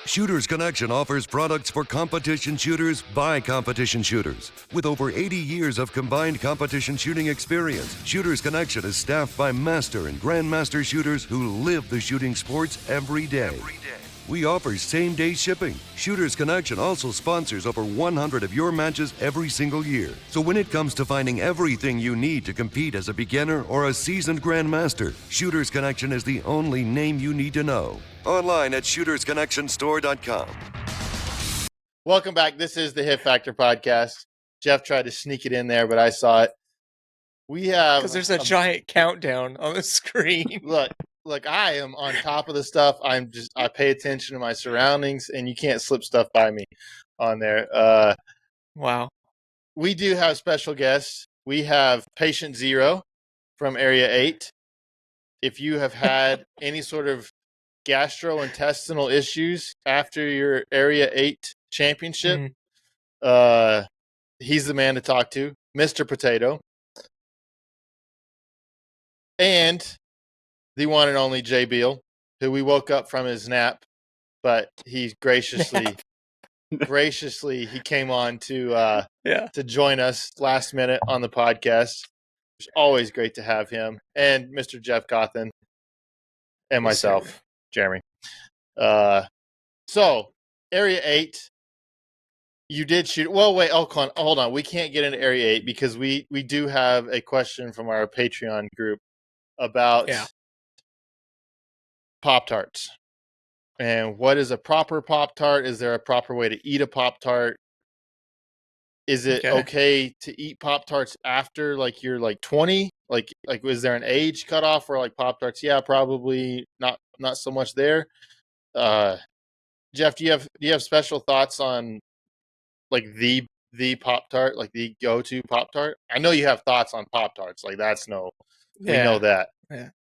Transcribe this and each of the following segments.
Shooters Connection offers products for competition shooters by competition shooters. With over 80 years of combined competition shooting experience, Shooters Connection is staffed by master and grandmaster shooters who live the shooting sports every day. We offer same-day shipping. Shooters Connection also sponsors over 100 of your matches every single year. So when it comes to finding everything you need to compete as a beginner or a seasoned grandmaster, Shooters Connection is the only name you need to know. Online at shootersconnectionstore.com. Welcome back. This is the Hit Factor podcast. Jeff tried to sneak it in there, but I saw it. We have... Because there's a giant countdown on the screen. Look, I am on top of the stuff. I pay attention to my surroundings, and you can't slip stuff by me on there. Wow. We do have special guests. We have Patient Zero from Area 8. If you have had any sort of gastrointestinal issues after your Area 8 championship, he's the man to talk to. Mr. Potato. And the one and only Jay Beal, who we woke up from his nap, but he graciously he came on to join us last minute on the podcast. It's always great to have him, and Mr. Jeff Cawthon, and myself, Jeremy. So Area 8, you did shoot. Well, wait, hold on. We can't get into Area 8 because we do have a question from our Patreon group about Poptarts. And what is a proper Pop-Tart? Is there a proper way to eat a Pop-Tart? Is it okay to eat Pop-Tarts after like you're like 20? Like is there an age cutoff for like Pop-Tarts? Yeah, probably not so much there. Jeff, do you have special thoughts on like the Pop-Tart, like the go-to Pop-Tart? I know you have thoughts on Pop-Tarts. Like we know that. Yeah.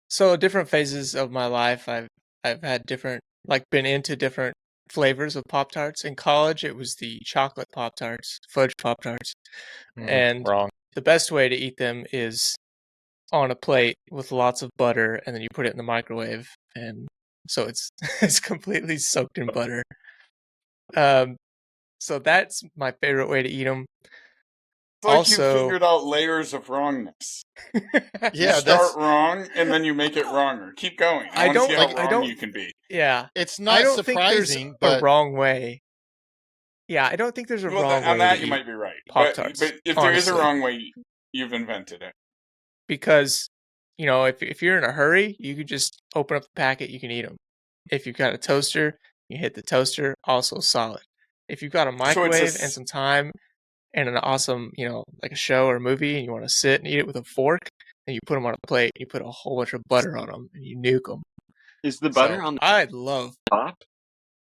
So different phases of my life, I've had different, like been into different flavors of Pop-Tarts. In college, it was the chocolate Pop-Tarts, fudge Pop-Tarts. And wrong. The best way to eat them is on a plate with lots of butter, and then you put it in the microwave, and so it's completely soaked in butter. So that's my favorite way to eat them. It's like Also, you figured out layers of wrongness. Yeah, you start wrong and then you make it wronger. Keep going. I want to see how wrong you can be. Yeah, it's not surprising, but a wrong way. Yeah, I don't think there's a wrong way. On that, you might be right. Pop-Tarts, but if there is a wrong way, you've invented it. Because if you're in a hurry, you could just open up the packet. You can eat them. If you've got a toaster, you hit the toaster. Also solid. If you've got a microwave and some time and an awesome, like a show or a movie, and you want to sit and eat it with a fork, and you put them on a plate, you put a whole bunch of butter on them, and you nuke them. Is the butter on the top?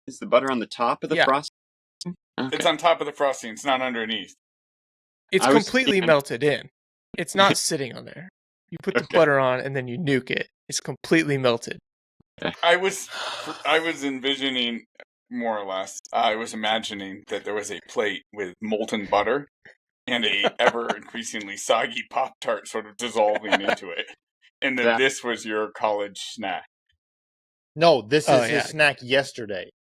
Is the butter on the top of the frosting? Okay. It's on top of the frosting. It's not underneath. It's completely melted in. It's not sitting on there. You put the butter on, and then you nuke it. It's completely melted. I was envisioning, more or less, I was imagining that there was a plate with molten butter and a ever increasingly soggy Pop-Tart sort of dissolving into it. And that this was your college snack. No, this is his snack yesterday.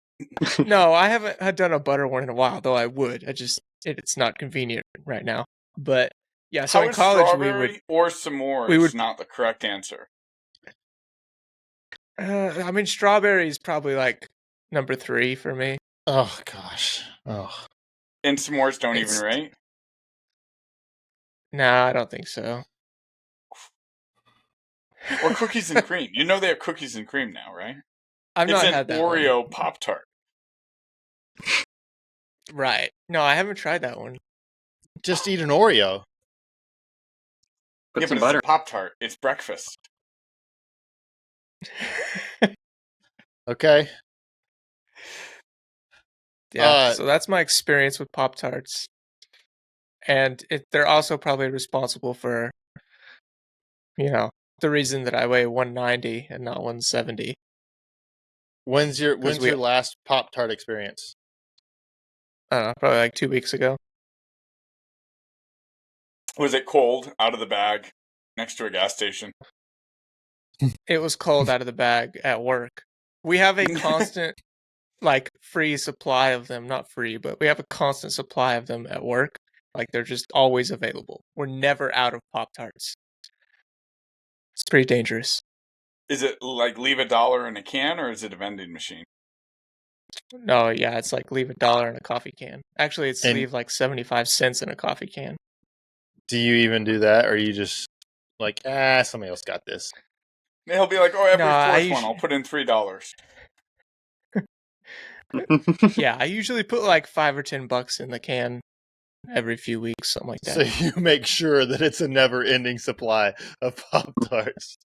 No, I haven't had done a butter one in a while, though I would. It's not convenient right now. But yeah, so in college strawberry or s'mores not the correct answer? Strawberry is probably like number 3 for me. Oh gosh. Oh. And s'mores don't even rate? Nah, I don't think so. Or cookies and cream. You know they have cookies and cream now, right? I've not had that. It's an Oreo Pop-Tart. Right. No, I haven't tried that one. Just eat an Oreo. Put some butter. It's a Pop-Tart. It's breakfast. Okay. Yeah, so that's my experience with Pop-Tarts. And they're also probably responsible for, the reason that I weigh 190 and not 170. When's your last Pop-Tart experience? I don't know, probably like 2 weeks ago. Was it cold, out of the bag, next to a gas station? It was cold out of the bag at work. We have a constant like free supply of them. Not free, but we have a constant supply of them at work. Like they're just always available. We're never out of Pop-Tarts. It's pretty dangerous. Is it like leave $1 in a can, or is it a vending machine? No, yeah, it's like leave $1 in a coffee can. Actually, it's leave like 75 cents in a coffee can. Do you even do that, or are you just like, somebody else got this? He'll be like, oh, every fourth one, I'll put in $3. Yeah, I usually put like $5 or $10 in the can every few weeks, something like that. So you make sure that it's a never-ending supply of Pop-Tarts.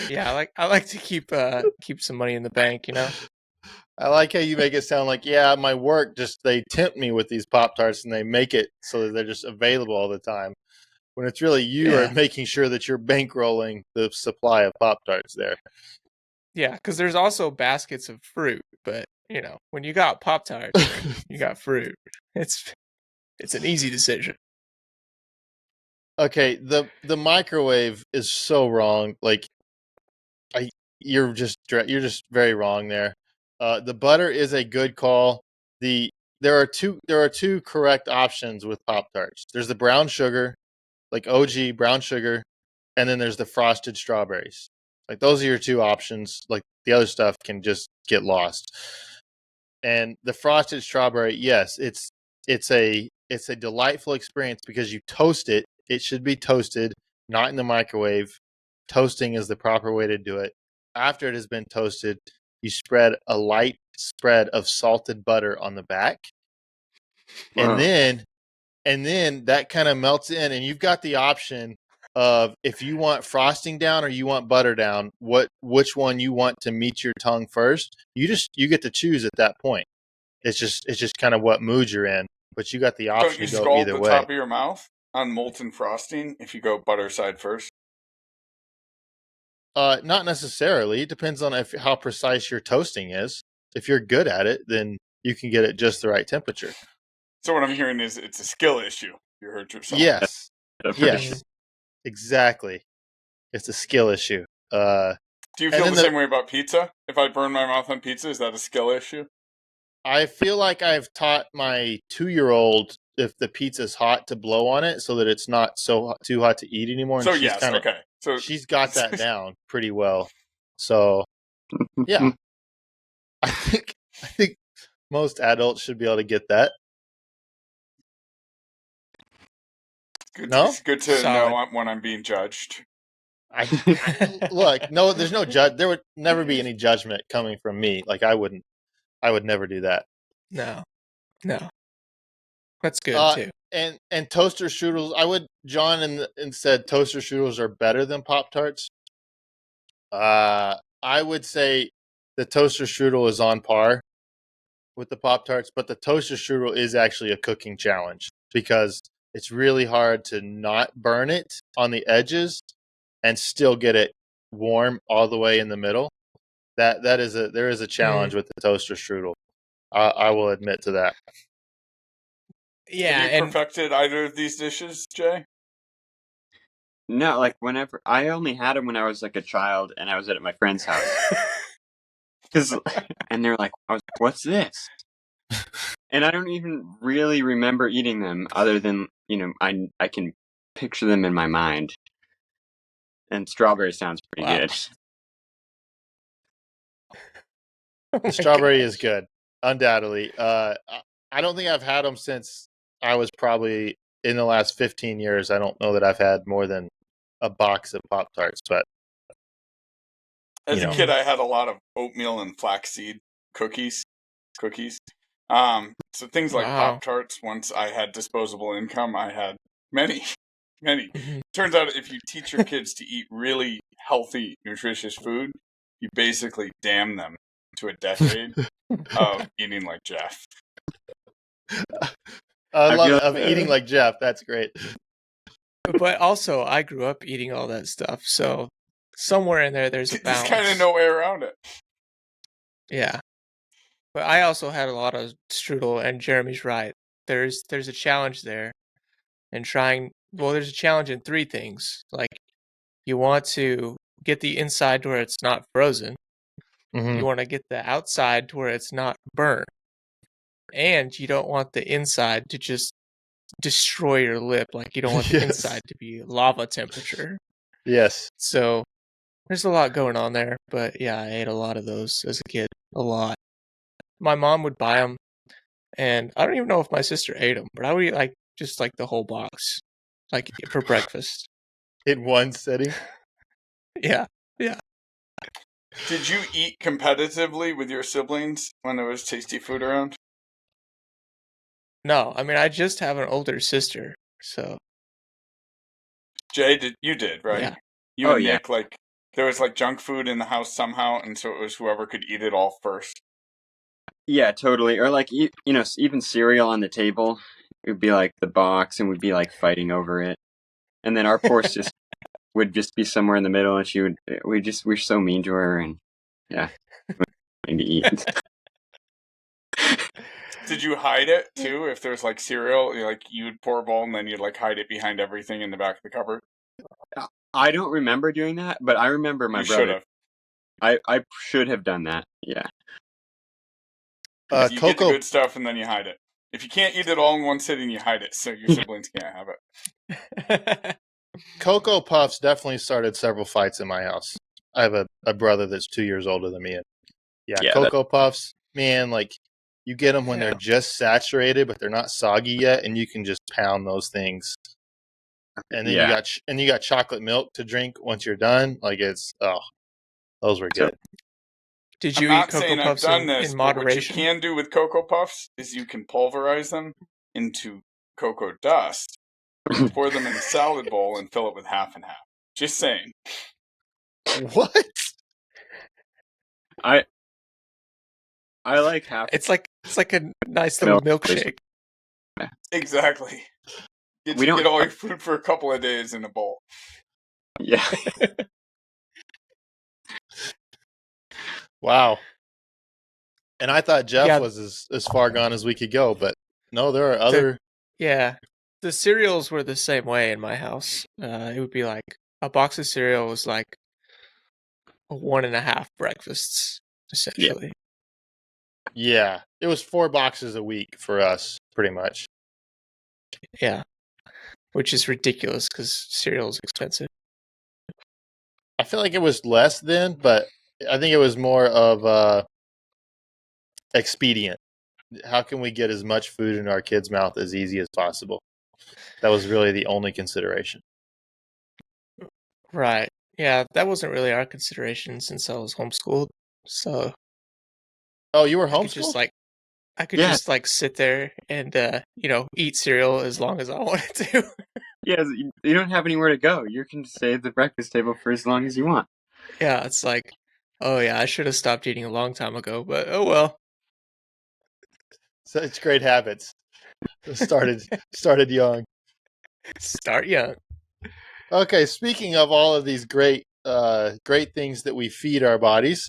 Yeah, I like to keep some money in the bank, you know. I like how you make it sound like, my work they tempt me with these Pop-Tarts and they make it so that they're just available all the time. When it's really you are making sure that you're bankrolling the supply of Pop-Tarts there. Yeah, because there's also baskets of fruit, but you know, when you got Pop-Tarts, you got fruit. It's an easy decision. Okay, the microwave is so wrong. Like, you're just very wrong there. The butter is a good call. There are two correct options with Pop-Tarts. There's the brown sugar, like OG brown sugar, and then there's the frosted strawberries. Like those are your two options. Like the other stuff can just get lost. And the frosted strawberry, yes, it's a delightful experience because you toast it. It should be toasted, not in the microwave. Toasting is the proper way to do it. After it has been toasted, you spread a light spread of salted butter on the back. Wow. And then that kind of melts in, and you've got the option of if you want frosting down or you want butter down, which one you want to meet your tongue first. You get to choose at that point. It's just kind of what mood you're in, but you got the option to go either way. Don't you scald the top of your mouth on molten frosting if you go butter side first? Not necessarily. It depends on how precise your toasting is. If you're good at it, then you can get it just the right temperature. So what I'm hearing is it's a skill issue. You heard yourself. Yes. Yes. Exactly. It's a skill issue. Do you feel the same way about pizza? If I burn my mouth on pizza, is that a skill issue? I feel like I've taught my 2-year-old if the pizza's hot to blow on it so that it's not too hot to eat anymore. And so yes, okay. So she's got that down pretty well. So yeah, I think most adults should be able to get that. It's good to know when I'm being judged. Look, no, there's no judge. There would never be any judgment coming from me. Like I would never do that. No, that's good too. And toaster strudels, John and said toaster strudels are better than Pop-Tarts. I would say the toaster strudel is on par with the Pop-Tarts, but the toaster strudel is actually a cooking challenge because it's really hard to not burn it on the edges and still get it warm all the way in the middle. There is a challenge with the toaster strudel. I will admit to that. Yeah. Have you perfected either of these dishes, Jay? No, like whenever I only had them when I was like a child and I was at my friend's house. And they're like, "What's this?" And I don't even really remember eating them, other than I can picture them in my mind. And strawberry sounds pretty good. The strawberry is good, undoubtedly. I don't think I've had them since I was probably in the last 15 years. I don't know that I've had more than a box of Pop-Tarts, but as a kid, I had a lot of oatmeal and flaxseed cookies. So things like Pop-Tarts. Once I had disposable income, I had many. Turns out if you teach your kids to eat really healthy, nutritious food, you basically damn them to a decade of eating like Jeff. I love eating like Jeff. That's great. But also, I grew up eating all that stuff, so somewhere in there's a balance. There's kind of no way around it. Yeah, but I also had a lot of strudel, and Jeremy's right. There's a challenge there, and there's a challenge in 3 things. Like, you want to get the inside where it's not frozen. You want to get the outside to where it's not burnt. And you don't want the inside to just destroy your lip. Like, you don't want the inside to be lava temperature. Yes. So there's a lot going on there. But yeah, I ate a lot of those as a kid. A lot. My mom would buy them. And I don't even know if my sister ate them. But I would eat just the whole box. Like, for breakfast. In one sitting? Yeah. Yeah. Did you eat competitively with your siblings when there was tasty food around? No, I mean, I just have an older sister, so. Jay, you did, right? Yeah. You and Nick, there was junk food in the house somehow, and so it was whoever could eat it all first. Yeah, totally. Or even cereal on the table. It would be the box, and we'd be fighting over it. And then our poor sister would just be somewhere in the middle, and we're so mean to her, and yeah, maybe eat. Did you hide it too? If there's cereal, you'd pour a bowl and then you'd hide it behind everything in the back of the cupboard. I don't remember doing that, but I remember my brother. Should have. I should have done that. Yeah. You get the good stuff and then you hide it. If you can't eat it all in one sitting, you hide it so your siblings can't have it. Cocoa Puffs definitely started several fights in my house. I have a brother that's 2 years older than me. And Cocoa Puffs, man, you get them when they're just saturated, but they're not soggy yet, and you can just pound those things. And then you got chocolate milk to drink once you're done. Those were good. Did you eat Cocoa Puffs in moderation? What you can do with Cocoa Puffs is you can pulverize them into cocoa dust, pour them in a salad bowl, and fill it with half and half. Just saying. What? I like half. It's like a nice little milkshake. Exactly. You get all your food for a couple of days in a bowl. Yeah. Wow. And I thought Jeff was as far gone as we could go, but no, there are other. The cereals were the same way in my house. It would be a box of cereal was 1.5 breakfasts, essentially. Yeah, it was 4 boxes a week for us, pretty much. Yeah, which is ridiculous because cereal is expensive. I feel like it was less then, but I think it was more of expedient. How can we get as much food in our kids' mouth as easy as possible? That was really the only consideration. Right. Yeah, that wasn't really our consideration since I was homeschooled. So. Oh, you were homeschooled? I could just sit there and eat cereal as long as I wanted to. Yeah, you don't have anywhere to go. You can stay at the breakfast table for as long as you want. Yeah, it's oh yeah, I should have stopped eating a long time ago, but oh well. Such great habits. Started young. Start young. Okay, speaking of all of these great things that we feed our bodies,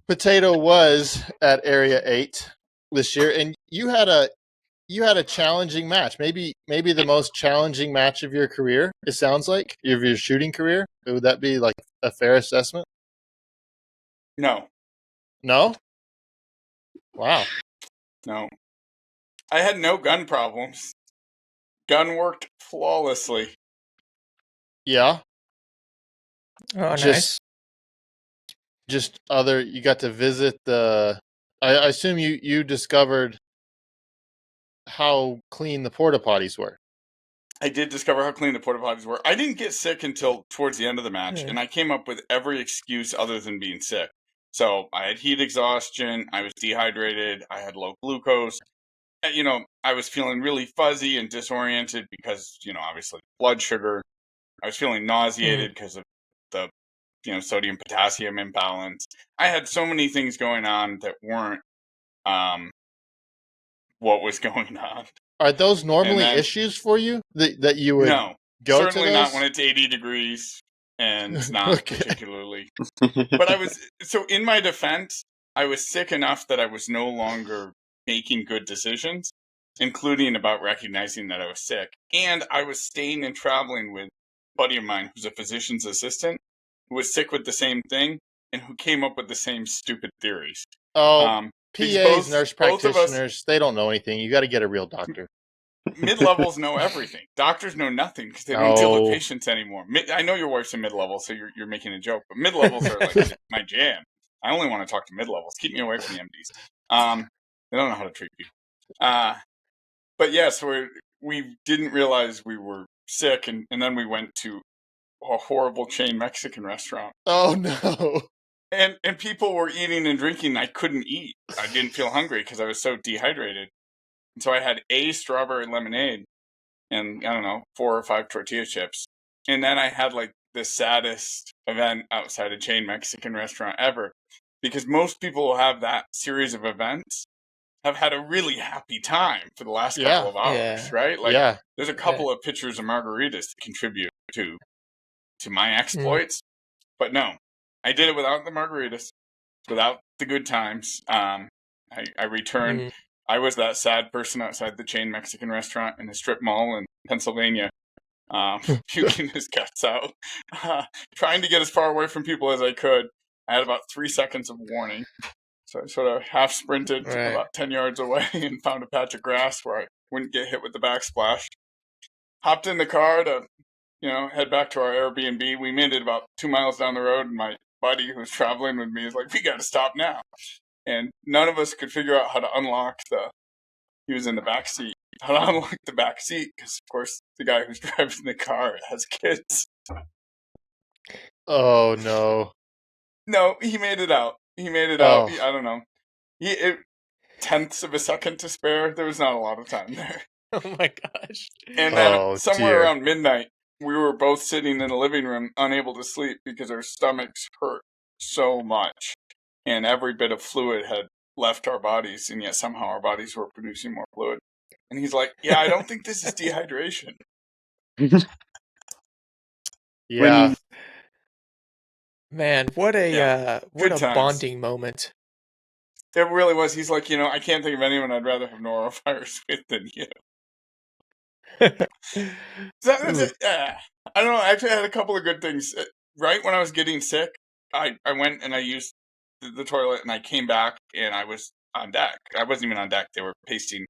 Potato was at Area 8 this year, and you had a challenging match. Maybe the most challenging match of your career. It sounds like of your shooting career. Would that be a fair assessment? No. No? Wow. No. I had no gun problems. Gun worked flawlessly. Yeah. Oh, nice. Just you got to visit I assume you discovered how clean the porta potties were. I did discover how clean the porta potties were. I didn't get sick until towards the end of the match, and I came up with every excuse other than being sick. So I had heat exhaustion, I was dehydrated, I had low glucose. I was feeling really fuzzy and disoriented because, obviously blood sugar. I was feeling nauseated because of the sodium potassium imbalance. I had so many things going on that weren't what was going on. Are those normally issues for you that you would go certainly to not when it's 80 degrees and not particularly. But so in my defense, I was sick enough that I was no longer making good decisions, including about recognizing that I was sick. And I was staying and traveling with a buddy of mine who's a physician's assistant who was sick with the same thing. and who came up with the same stupid theories. PAs, nurse practitioners, they don't know anything. You got to get a real doctor. Mid-levels know everything. Doctors know nothing because they don't deal with patients anymore. I know your wife's a mid-level, so you're making a joke, but mid-levels are like my jam. I only want to talk to mid-levels. Keep me away from the MDs. They don't know how to treat people. But yes, we didn't realize we were sick, and then we went to a horrible chain Mexican restaurant. Oh, no. And people were eating and drinking. I couldn't eat. I didn't feel hungry because I was so dehydrated. And so I had a strawberry lemonade and, 4 or 5 tortilla chips. And then I had like the saddest event outside a chain Mexican restaurant ever. Because most people who have that series of events have had a really happy time for the last couple of hours, right? Like, there's a couple of pitchers of margaritas to contribute to my exploits. But no, I did it without the margaritas, without the good times. I returned. I was that sad person outside the chain Mexican restaurant in a strip mall in Pennsylvania, puking his guts out, trying to get as far away from people as I could. I had about 3 seconds of warning. So I sort of half sprinted about 10 yards away and found a patch of grass where I wouldn't get hit with the backsplash. Hopped in the car to, head back to our Airbnb. We made it about 2 miles down the road, and my buddy who was traveling with me is like, we got to stop now. And none of us could figure out how to unlock he was in the back seat, how to unlock the back seat, because, of course, the guy who's driving the car has kids. Oh, no. No, he made it out. out. I don't know. Tenths of a second to spare. There was not a lot of time there. Oh, my gosh. And then somewhere around midnight, we were both sitting in the living room, unable to sleep because our stomachs hurt so much. And every bit of fluid had left our bodies, and yet somehow our bodies were producing more fluid. And he's like, yeah, I don't think this is dehydration. Yeah. Man, what a bonding moment. It really was. He's like, I can't think of anyone I'd rather have norovirus with than you. I don't know. Actually, I had a couple of good things. Right when I was getting sick, I went and I used the toilet, and I came back, and I was on deck. I wasn't even on deck. They were pasting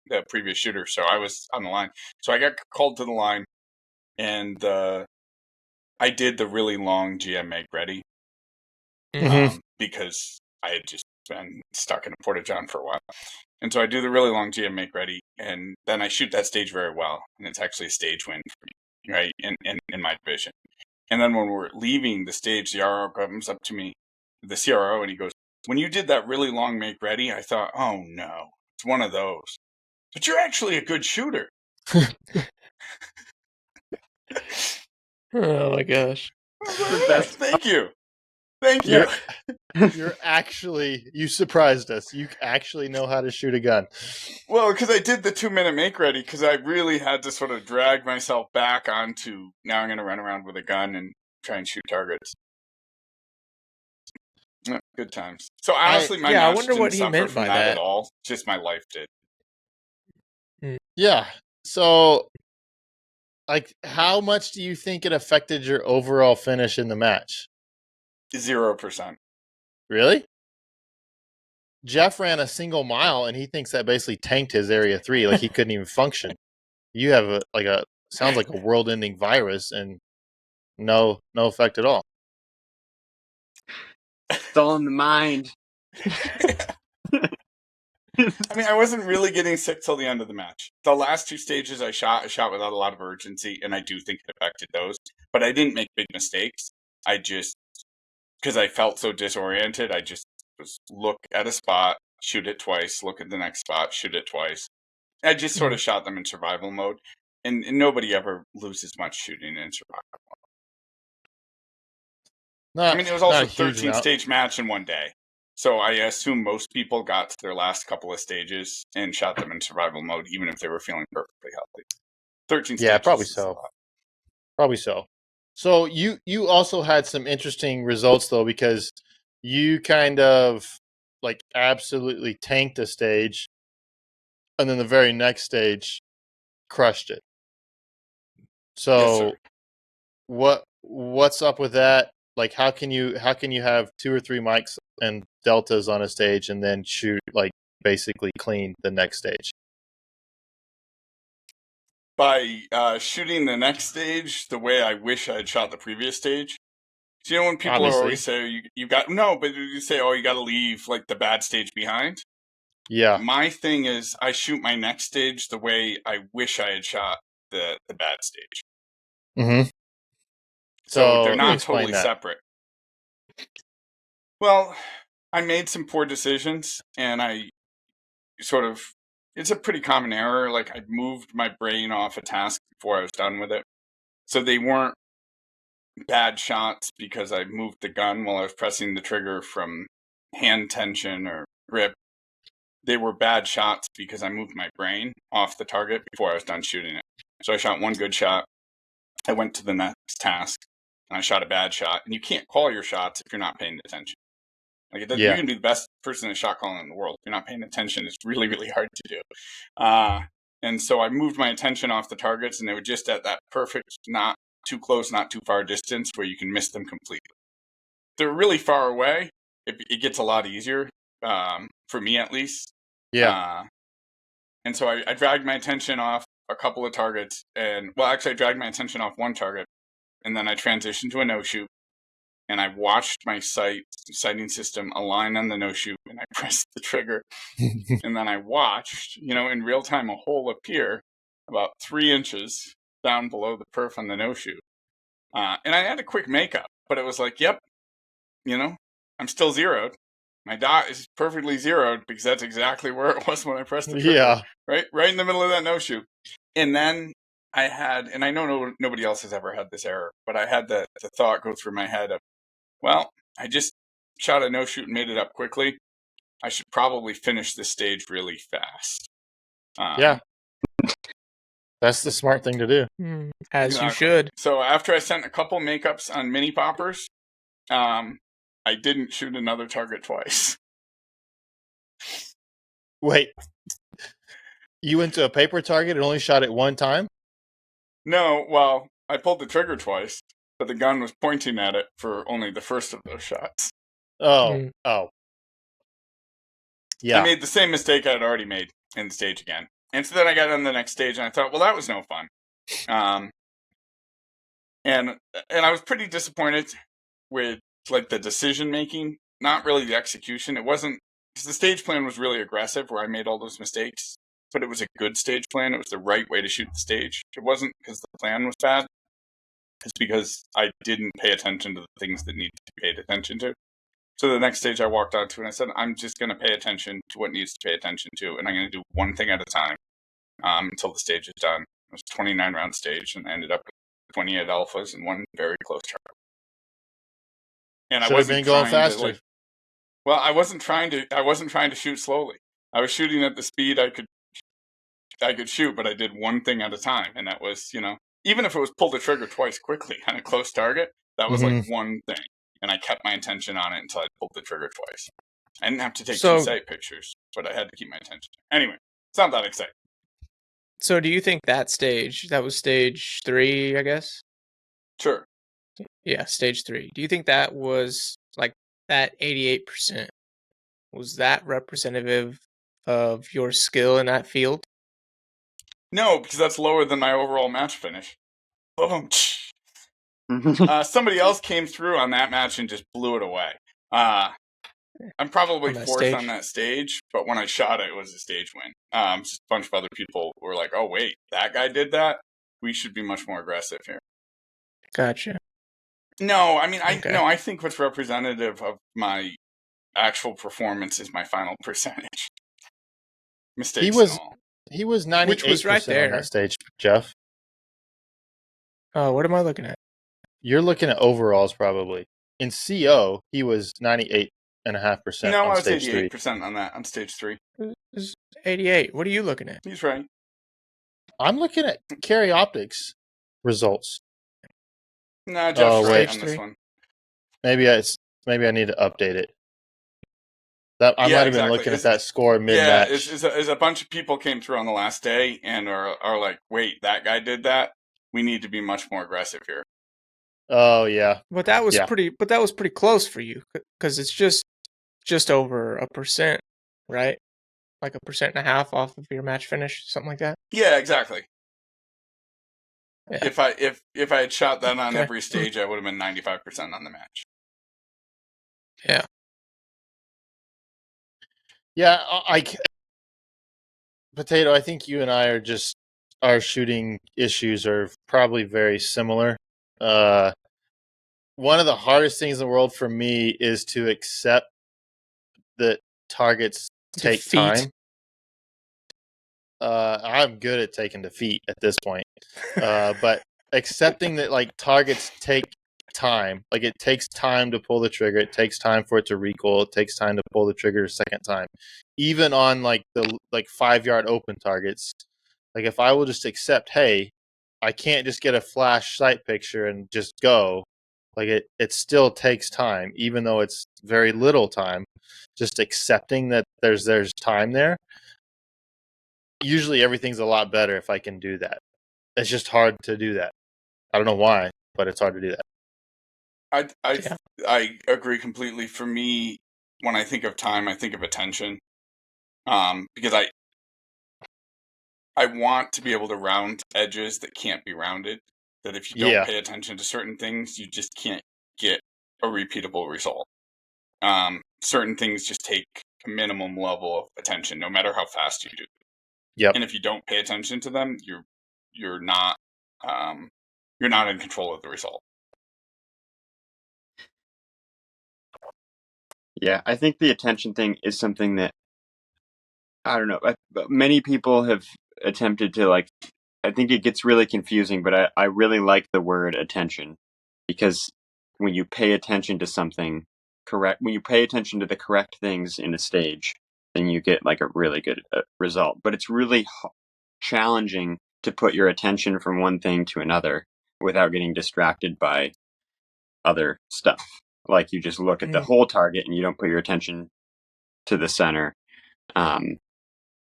the previous shooter, so I was on the line. So I got called to the line, and I did the really long GM make ready because I had just been stuck in a porta-john for a while. And so I do the really long GM make ready, and then I shoot that stage very well, and it's actually a stage win for me, right, in my division. And then when we're leaving the stage, the RO comes up to me, the CRO, and he goes, when you did that really long make ready, I thought, oh no, it's one of those. But you're actually a good shooter. Oh my gosh. Thank you. You surprised us. You actually know how to shoot a gun. Well, because I did the 2-minute make ready, because I really had to sort of drag myself back onto, now I'm going to run around with a gun and try and shoot targets. Good times. So honestly, my match I wonder what he meant by that at all. Just my life did. Yeah. So, like, how much do you think it affected your overall finish in the match? 0%. Really? Jeff ran a single mile, and he thinks that basically tanked his Area 3. Like, he couldn't even function. You have sounds like a world-ending virus, and no effect at all. It's all in the mind. I mean, I wasn't really getting sick till the end of the match. The last 2 stages I shot without a lot of urgency, and I do think it affected those. But I didn't make big mistakes. I just, because I felt so disoriented, I just look at a spot, shoot it twice, look at the next spot, shoot it twice. I just sort of shot them in survival mode. And nobody ever loses much shooting in survival mode. It was also a 13-stage match in one day. So I assume most people got to their last couple of stages and shot them in survival mode, even if they were feeling perfectly healthy. 13 stages. Yeah, probably so. Probably so. So you also had some interesting results, though, because you kind of, like, absolutely tanked a stage, and then the very next stage crushed it. So Yes, sir. what's up with that? Like, how can you have 2 or 3 mics and deltas on a stage and then shoot like basically clean the next stage? By shooting the next stage the way I wish I had shot the previous stage. So, you know, when people always say you got but you say, oh, you got to leave like the bad stage behind. Yeah. My thing is I shoot my next stage the way I wish I had shot the bad stage. Mm-hmm. So they're not totally separate. Well, I made some poor decisions, and I sort of, it's a pretty common error. Like, I moved my brain off a task before I was done with it. So they weren't bad shots because I moved the gun while I was pressing the trigger from hand tension or grip. They were bad shots because I moved my brain off the target before I was done shooting it. So I shot one good shot. I went to the next task, and I shot a bad shot. And you can't call your shots if you're not paying attention. Like, you can be the best person at shot calling in the world. If you're not paying attention, it's really, really hard to do. And so I moved my attention off the targets, and they were just at that perfect, not too close, not too far distance where you can miss them completely. They're really far away. It gets a lot easier, for me at least. Yeah. And so I dragged my attention off a couple of targets, I dragged my attention off one target, and then I transitioned to a no-shoot, and I watched my sighting system align on the no-shoot, and I pressed the trigger, and then I watched, in real time, a hole appear about 3 inches down below the perf on the no-shoot. And I had a quick makeup, but it was like, yep, I'm still zeroed. My dot is perfectly zeroed because that's exactly where it was when I pressed the trigger. Yeah. Right in the middle of that no-shoot. And then I had, and I know nobody else has ever had this error, but I had the thought go through my head of, well, I just shot a no-shoot and made it up quickly. I should probably finish this stage really fast. Yeah. That's the smart thing to do. As you should. So after I sent a couple makeups on mini poppers, I didn't shoot another target twice. Wait. You went to a paper target and only shot it one time? No, well, I pulled the trigger twice, but the gun was pointing at it for only the first of those shots. Oh. Yeah. I made the same mistake I had already made in the stage again. And so then I got on the next stage and I thought, well, that was no fun. And I was pretty disappointed with like the decision making, not really the execution. It wasn't, because the stage plan was really aggressive where I made all those mistakes, but it was a good stage plan. It was the right way to shoot the stage. It wasn't because the plan was bad. It's because I didn't pay attention to the things that needed to be paid attention to. So the next stage I walked onto and I said, I'm just going to pay attention to what needs to pay attention to, and I'm going to do one thing at a time until the stage is done. It was a 29-round stage, and I ended up with 28 alphas and one very close target. And should have been going faster. I wasn't trying to shoot slowly. I was shooting at the speed I could shoot, but I did one thing at a time, and that was, even if it was pull the trigger twice quickly on a close target, that was like one thing. And I kept my attention on it until I pulled the trigger twice. I didn't have to take 2 sight pictures, but I had to keep my attention. Anyway, it's not that exciting. So do you think that was stage 3, I guess? Sure. Yeah, stage 3. Do you think that was, like, that 88%, was that representative of your skill in that field? No, because that's lower than my overall match finish. Boom. Somebody else came through on that match and just blew it away. I'm probably fourth on that stage, but when I shot it, it was a stage win. Just a bunch of other people were like, oh, wait, that guy did that? We should be much more aggressive here. Gotcha. No, I mean, I think what's representative of my actual performance is my final percentage. Mistakes He was 98% which was right there on that stage, Jeff. Oh, what am I looking at? You're looking at overalls, probably. In CO, he was 98.5% No, on I was stage 88% on that, on stage 3. This is 88. What are you looking at? He's right. I'm looking at Carry Optics results. No, Jeff's right on this one. Maybe I need to update it. That I might have been looking at that score mid-match. Yeah, a bunch of people came through on the last day and are like, wait, that guy did that? We need to be much more aggressive here. Oh yeah. But that was pretty close for you because it's just over 1%, right? Like 1.5% off of your match finish, something like that. Yeah, exactly. Yeah. If I had shot that on every stage, I would have been 95% on the match. Yeah. Yeah, Potato, I think you and I our shooting issues are probably very similar. One of the hardest things in the world for me is to accept that targets take time. I'm good at taking defeat at this point. But accepting that like targets take time, like it takes time to pull the trigger, it takes time for it to recoil, it takes time to pull the trigger a second time. Even on like the 5-yard open targets, like if I will just accept, hey, I can't just get a flash sight picture and just go. Like it still takes time, even though it's very little time. Just accepting that there's time there. Usually everything's a lot better if I can do that. It's just hard to do that. I don't know why, but it's hard to do that. I agree completely. For me, when I think of time, I think of attention. Because I want to be able to round edges that can't be rounded. That if you don't pay attention to certain things, you just can't get a repeatable result. Certain things just take a minimum level of attention, no matter how fast you do. Yep. And if you don't pay attention to them, you're not in control of the result. Yeah, I think the attention thing is something that, I don't know, many people have attempted to like, I think it gets really confusing, but I really like the word attention, because when you pay attention to something when you pay attention to the correct things in a stage, then you get like a really good result. But it's really challenging to put your attention from one thing to another without getting distracted by other stuff. Like you just look at the whole target and you don't put your attention to the center. And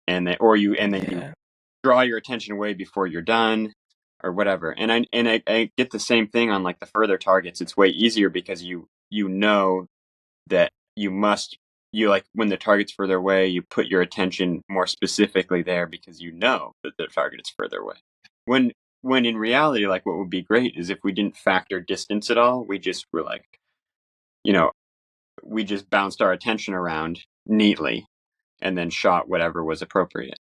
then you draw your attention away before you're done or whatever. And I get the same thing on like the further targets. It's way easier because you know that you like when the target's further away, you put your attention more specifically there because you know that the target is further away. When in reality, like what would be great is if we didn't factor distance at all. We just were like, we just bounced our attention around neatly and then shot whatever was appropriate.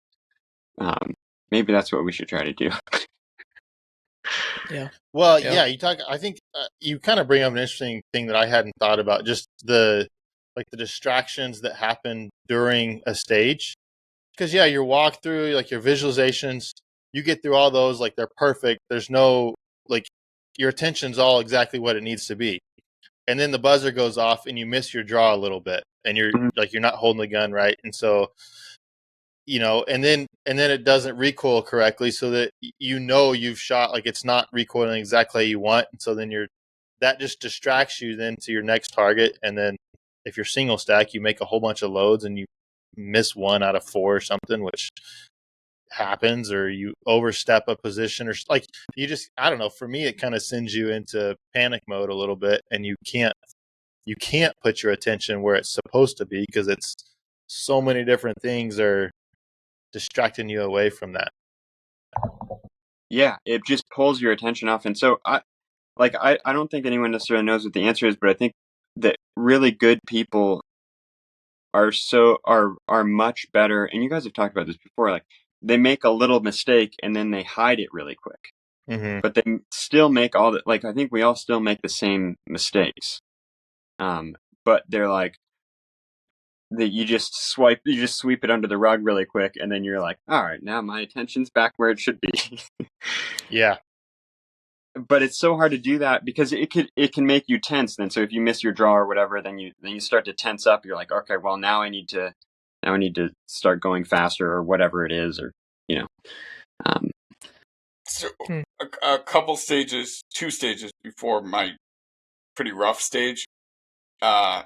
Maybe that's what we should try to do. Yeah. Well, yeah. I think you kind of bring up an interesting thing that I hadn't thought about. Just the distractions that happen during a stage. Because your walkthrough, like your visualizations, you get through all those, like they're perfect. There's no like your attention's all exactly what it needs to be. And then the buzzer goes off and you miss your draw a little bit, and you're not holding the gun right, and so and then it doesn't recoil correctly, so that you've shot, like it's not recoiling exactly how you want, and so then that just distracts you then to your next target. And then if you're single stack, you make a whole bunch of loads and you miss 1 out of 4 or something, which happens, or you overstep a position, or like you just, I don't know, for me it kind of sends you into panic mode a little bit, and you can't put your attention where it's supposed to be because it's so many different things are distracting you away from that. Yeah, it just pulls your attention off. And so I don't think anyone necessarily knows what the answer is, but I think that really good people are much better. And you guys have talked about this before. Like they make a little mistake and then they hide it really quick. Mm-hmm. But they still make all that. Like I think we all still make the same mistakes. But they're like that. You just sweep it under the rug really quick, and then you're like, all right, now my attention's back where it should be. Yeah. But it's so hard to do that because it can make you tense then. So if you miss your draw or whatever, then you start to tense up. You're like, okay, well now I need to start going faster or whatever it is, or So a couple stages, 2 stages before my pretty rough stage, I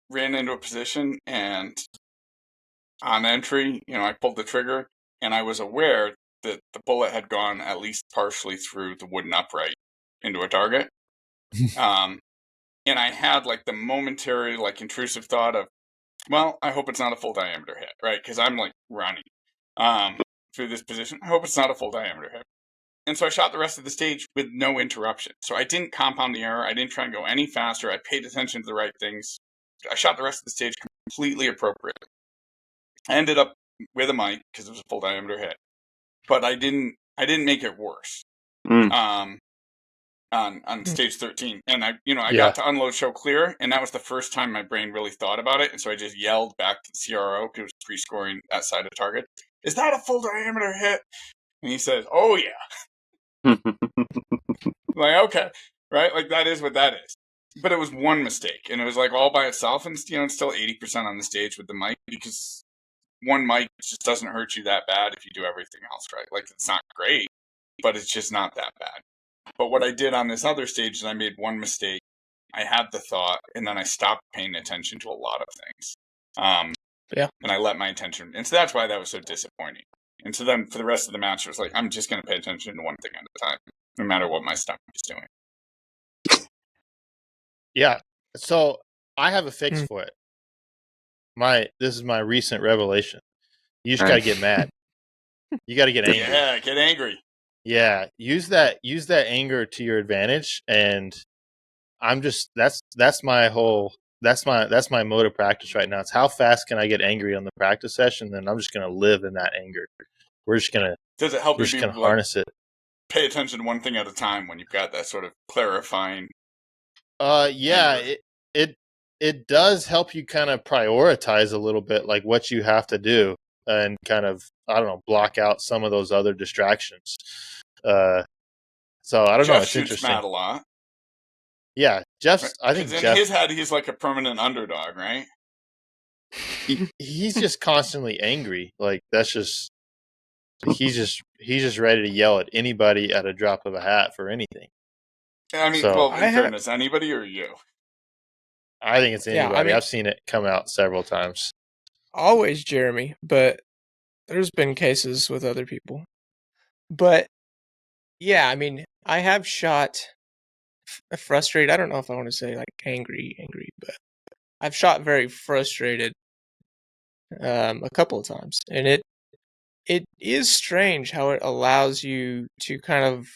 ran into a position, and on entry, I pulled the trigger, and I was aware that the bullet had gone at least partially through the wooden upright into a target. And I had like the momentary, like intrusive thought of, well, I hope it's not a full diameter hit, right? Because I'm like running through this position. I hope it's not a full diameter hit. And so I shot the rest of the stage with no interruption. So I didn't compound the error. I didn't try and go any faster. I paid attention to the right things. I shot the rest of the stage completely appropriately. I ended up with a mic because it was a full diameter hit, but I didn't make it worse. On stage 13, and I got to unload show clear, and that was the first time my brain really thought about it, and so I just yelled back to the CRO, because it was pre-scoring that side of target, "Is that a full diameter hit?" And he says, "Oh yeah." Like, okay, right, like that is what that is. But it was one mistake, and it was like all by itself, and it's still 80% on the stage with the mic, because one mic just doesn't hurt you that bad if you do everything else right. Like, it's not great, but it's just not that bad. But what I did on this other stage is I made one mistake. I had the thought, and then I stopped paying attention to a lot of things. And I let my attention. And so that's why that was so disappointing. And so then for the rest of the match, it was like, I'm just going to pay attention to one thing at a time, no matter what my stomach is doing. Yeah. So I have a fix for it. This is my recent revelation. You just got to get mad. You got to get angry. Yeah, get angry. Yeah, use that anger to your advantage, and that's my mode of practice right now. It's how fast can I get angry on the practice session, then I'm just gonna live in that anger. Does it help you harness it? Pay attention to one thing at a time when you've got that sort of clarifying. Yeah, it does help you kind of prioritize a little bit, like what you have to do, and kind of, I don't know, block out some of those other distractions. So I don't know. It's shoots interesting. Matt a lot. Yeah, I think in his head, he's like a permanent underdog, right? He's just constantly angry. Like, that's just he's just ready to yell at anybody at a drop of a hat for anything. I mean, in fairness, anybody or you? I think it's anybody. Yeah, I mean, I've seen it come out several times. Always Jeremy, but there's been cases with other people. But yeah, I mean, I have shot frustrated. I don't know if I want to say like angry, but I've shot very frustrated a couple of times, and it is strange how it allows you to kind of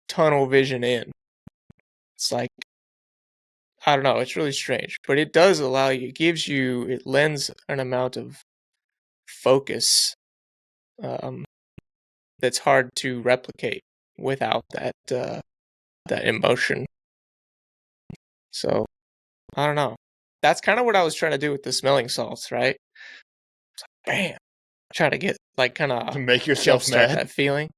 tunnel vision in. It's like, I don't know, it's really strange, but it does allow you. It lends an amount of focus that's hard to replicate without that emotion. So, I don't know. That's kind of what I was trying to do with the smelling salts, right? It's like, bam, try to get like kind of make yourself mad. That feeling.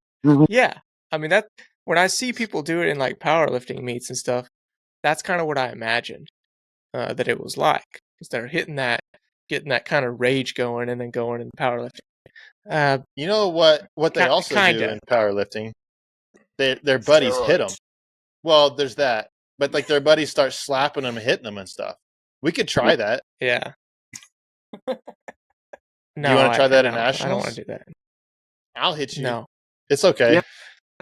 Yeah, I mean, that when I see people do it in like powerlifting meets and stuff, that's kind of what I imagined that it was like, because they're getting that kind of rage going and then going in powerlifting. You know what they also do in powerlifting? Their buddies hit them. Well, there's that, but like their buddies start slapping them and hitting them and stuff. We could try that. Yeah. No, you want to try that in nationals? I don't want to do that. I'll hit you. No, it's okay. Yeah.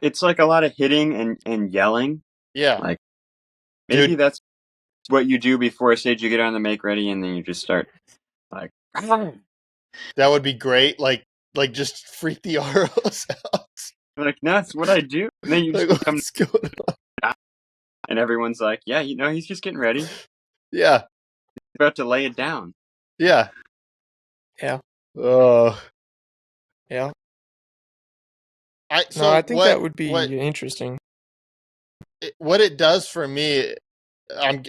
It's like a lot of hitting and yelling. Yeah, like maybe that's what you do before a stage. You get on the make ready, and then you just start like. That would be great. Like just freak the ROs out. Like, no, that's what I do. And then you just come and everyone's like, yeah, he's just getting ready. Yeah. He's about to lay it down. Yeah. Yeah. Yeah. I think that would be interesting. What it does for me,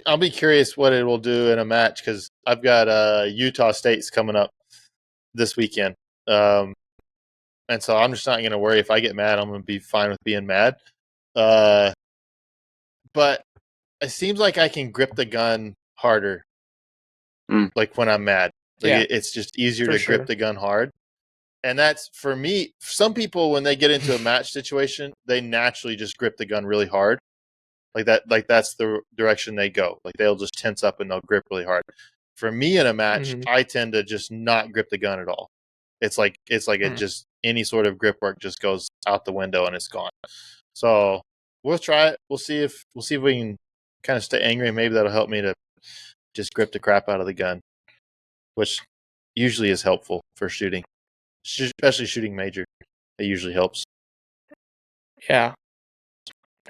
I'll be curious what it will do in a match, because I've got Utah State's coming up this weekend. And so I'm just not going to worry. If I get mad, I'm going to be fine with being mad. But it seems like I can grip the gun harder, like when I'm mad. Like it's just easier to grip the gun hard. And that's, for me, some people, when they get into a match situation, they naturally just grip the gun really hard. Like that's the direction they go. Like they'll just tense up and they'll grip really hard. For me in a match, I tend to just not grip the gun at all. It's like it just, any sort of grip work just goes out the window and it's gone. So we'll try it. We'll see if we can kind of stay angry, and maybe that'll help me to just grip the crap out of the gun, which usually is helpful for shooting, especially shooting major. It usually helps. Yeah,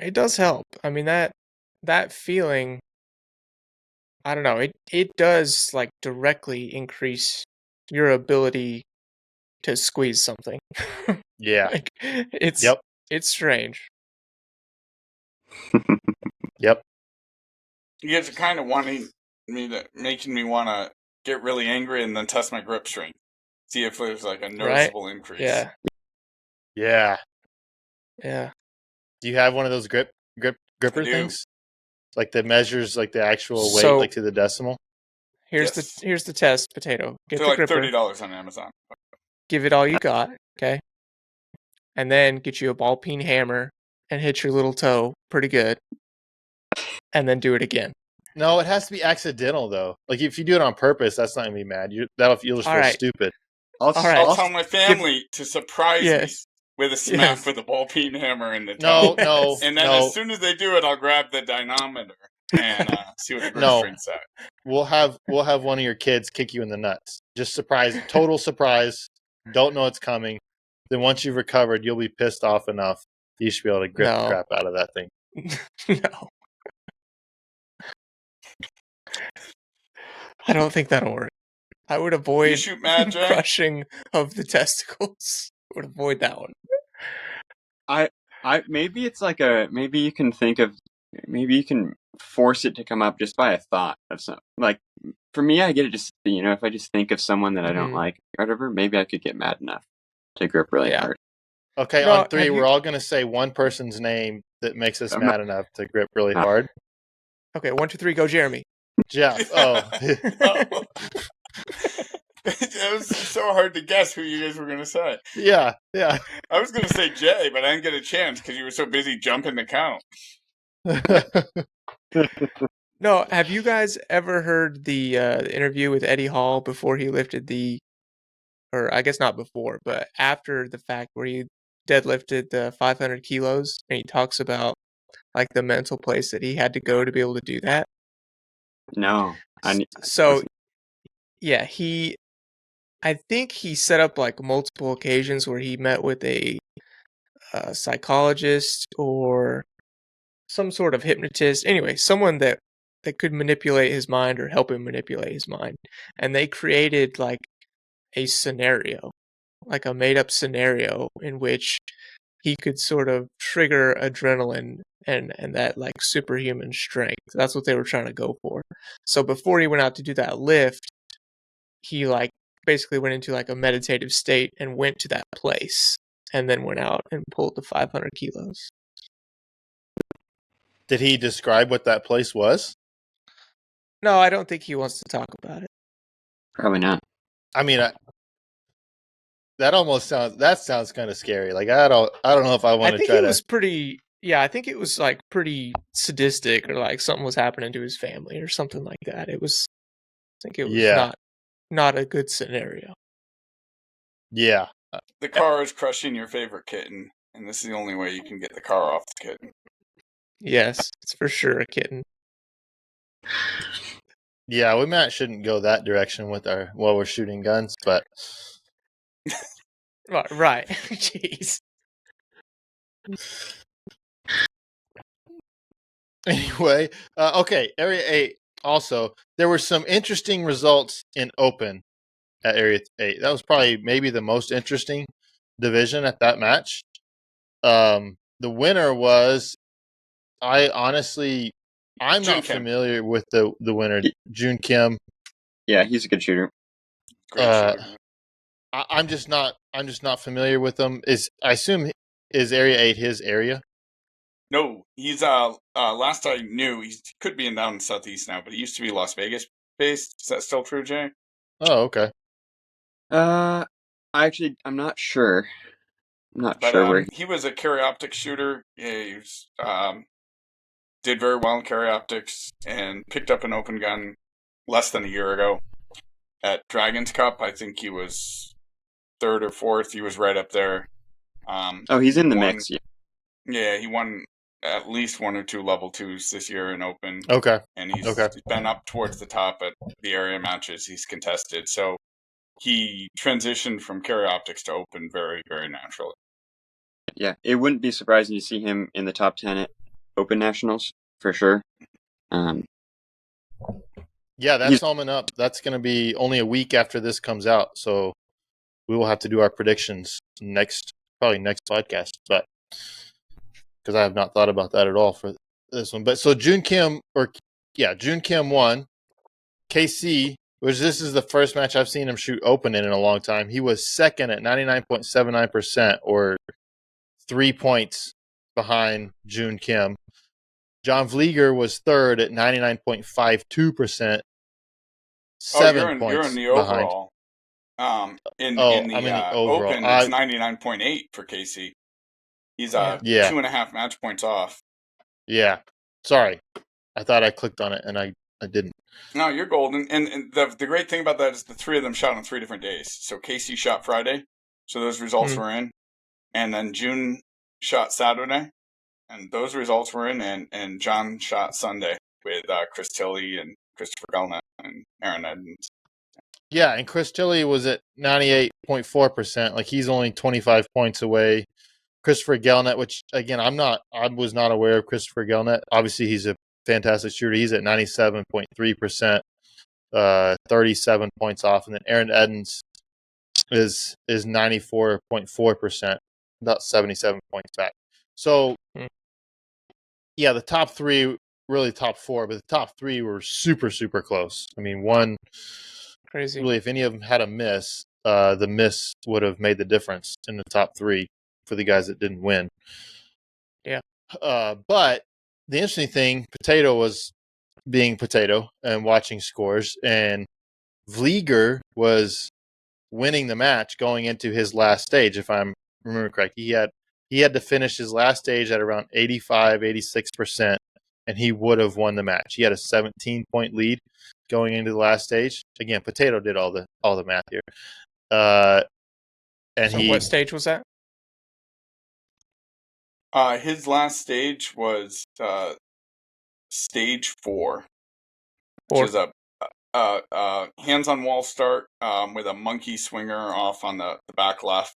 it does help. I mean, that feeling, I don't know, it does like directly increase your ability to squeeze something. Yeah. Like, it's strange. Yep. You guys are kind of making me want to get really angry and then test my grip strength. See if there's like a noticeable increase. Yeah. Yeah. Yeah. Do you have one of those gripper things? Like that measures like the actual weight, like to the decimal? Here's the test, Potato. Get They're the like gripper. $30 on Amazon. Give it all you got, okay? And then get you a ball peen hammer and hit your little toe pretty good. And then do it again. No, it has to be accidental though. Like if you do it on purpose, that's not gonna be mad. You'll just feel stupid. I'll tell my family to surprise me with a smack with a ball peen hammer in the toe. No. And then as soon as they do it, I'll grab the dynamometer and see what the grip strength's at. We'll have one of your kids kick you in the nuts. Just total surprise. Don't know it's coming. Then once you've recovered, you'll be pissed off enough. You should be able to grip the crap out of that thing. No. I don't think that'll work. I would avoid crushing of the testicles. I would avoid that one. Maybe it's like maybe you can force it to come up just by a thought of something. Like for me, I get it just, if I just think of someone that I don't like or whatever, maybe I could get mad enough to grip really hard. Okay, on 3, we're all going to say one person's name that makes us mad enough to grip really hard. Okay, 1, 2, 3, go, Jeremy. Jeff. Oh. It was so hard to guess who you guys were going to say. Yeah. I was going to say Jay, but I didn't get a chance because you were so busy jumping the count. No, have you guys ever heard the interview with Eddie Hall before he lifted or I guess not before, but after the fact where he deadlifted the 500 kilos and he talks about like the mental place that he had to go to be able to do that? No. Yeah, I think he set up like multiple occasions where he met with a psychologist or some sort of hypnotist. Anyway, someone that could manipulate his mind or help him manipulate his mind. And they created like a scenario, like a made up scenario in which he could sort of trigger adrenaline and that like superhuman strength. That's what they were trying to go for. So before he went out to do that lift, he like basically went into like a meditative state and went to that place and then went out and pulled the 500 kilos. Did he describe what that place was? No, I don't think he wants to talk about it. Probably not. I mean, that sounds kind of scary. Like I don't know if I want to try to. I think it was pretty. Yeah, I think it was like pretty sadistic, or like something was happening to his family, or something like that. I think it was not a good scenario. Yeah. The car is crushing your favorite kitten, and this is the only way you can get the car off the kitten. Yes, it's for sure a kitten. Yeah, we shouldn't go that direction with while we're shooting guns, but right. Jeez. Anyway, okay, Area 8. Also, there were some interesting results in open at Area 8. That was probably maybe the most interesting division at that match. The winner was, I'm not familiar with the winner, Jun Kim. Yeah, he's a good shooter. Great shooter. I'm just not familiar with him. I assume is Area 8 his area? No, he's last I knew, he could be down in Southeast now, but he used to be Las Vegas based. Is that still true, Jay? Oh, okay. I'm not sure. I'm not sure where he was a carry optic shooter. Yeah, he was, did very well in carry optics and picked up an open gun less than a year ago at Dragons Cup. I think he was 3rd or 4th. He was right up there. He's in the mix. Yeah, he won at least 1 or 2 level 2s this year in Open. Okay. And he's Okay. been up towards the top at the area matches he's contested. So he transitioned from Carry Optics to Open very, very naturally. Yeah, it wouldn't be surprising to see him in the top 10 at Open Nationals, for sure. Yeah, that's coming up. That's going to be only a week after this comes out. So we will have to do our predictions probably next podcast. But because I have not thought about that at all for this one. But so Jun Kim won. KC, which this is the first match I've seen him shoot Open in a long time. He was second at 99.79%, or 3 points behind Jun Kim. John Vlieger was third at 99.52%. 7 points you're in the behind. overall. In the overall. Open, it's 99.8 for KC. He's 2.5 match points off. Yeah. Sorry. I thought I clicked on it and I didn't. No, you're golden. And the great thing about that is the three of them shot on 3 different days. So KC shot Friday, so those results were in. And then June shot Saturday, and those results were in. And John shot Sunday with Chris Tilley and Christopher Gelnett and Aaron Edmonds. Yeah, and Chris Tilley was at 98.4%. Like, he's only 25 points away. Christopher Gelnett, which, again, I was not aware of Christopher Gelnett. Obviously, he's a fantastic shooter. He's at 97.3%, 37 points off. And then Aaron Edmonds is 94.4%, about 77 points back. So, yeah, the top three, really top four, but the top three were super, super close. I mean, one, crazy. Really, if any of them had a miss, the miss would have made the difference in the top three for the guys that didn't win. Yeah. But the interesting thing, Potato was being Potato and watching scores, and Vlieger was winning the match going into his last stage, if I'm remember correctly. He had to finish his last stage at around 85, 86%, and he would have won the match. He had a 17-point lead going into the last stage. Again, Potato did all the math here. What stage was that? His last stage was stage 4, which is a hands-on wall start with a monkey swinger off on the back left,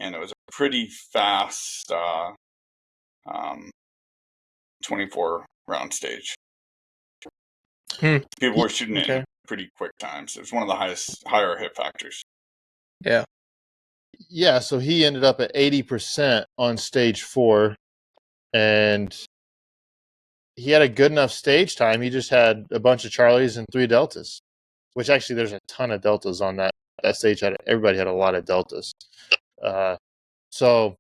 and it was a pretty fast 24-round stage. People were shooting it in pretty quick times. It was one of the higher hit factors. Yeah. Yeah, so he ended up at 80% on stage 4, and he had a good enough stage time. He just had a bunch of Charlies and 3 Deltas, which actually there's a ton of Deltas on that stage. Everybody had a lot of Deltas. So,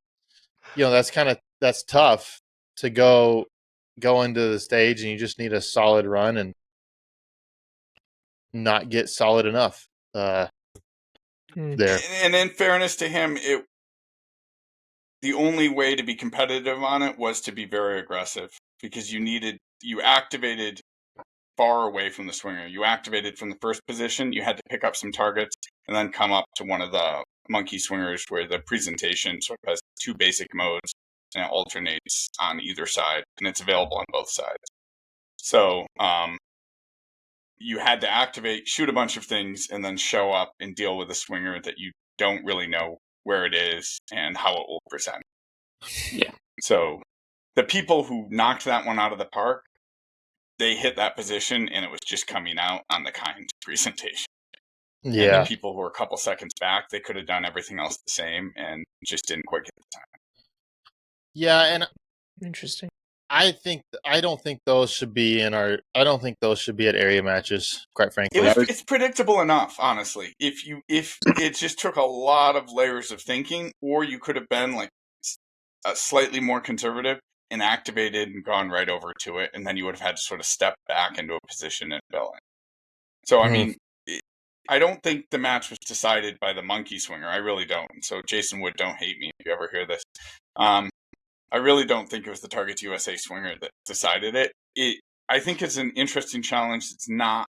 that's tough to go into the stage, and you just need a solid run and not get solid enough there. And in fairness to him, the only way to be competitive on it was to be very aggressive, because you activated far away from the swinger. You activated from the first position. You had to pick up some targets and then come up to one of the monkey swingers where the presentation sort of has 2 basic modes and it alternates on either side, and it's available on both sides. So you had to activate, shoot a bunch of things, and then show up and deal with a swinger that you don't really know where it is and how it will present. Yeah. So the people who knocked that one out of the park, they hit that position and it was just coming out on the kind presentation. Yeah. And the people who were a couple seconds back, they could have done everything else the same and just didn't quite get the time. Yeah, and interesting. I don't think those should be at area matches, quite frankly. It's predictable enough, honestly. If it just took a lot of layers of thinking, or you could have been like slightly more conservative and activated and gone right over to it, and then you would have had to sort of step back into a position and fill in. So, I mean, I don't think the match was decided by the monkey swinger. I really don't. So, Jason Wood, don't hate me if you ever hear this. I really don't think it was the Targets USA swinger that decided it. I think it's an interesting challenge. It's not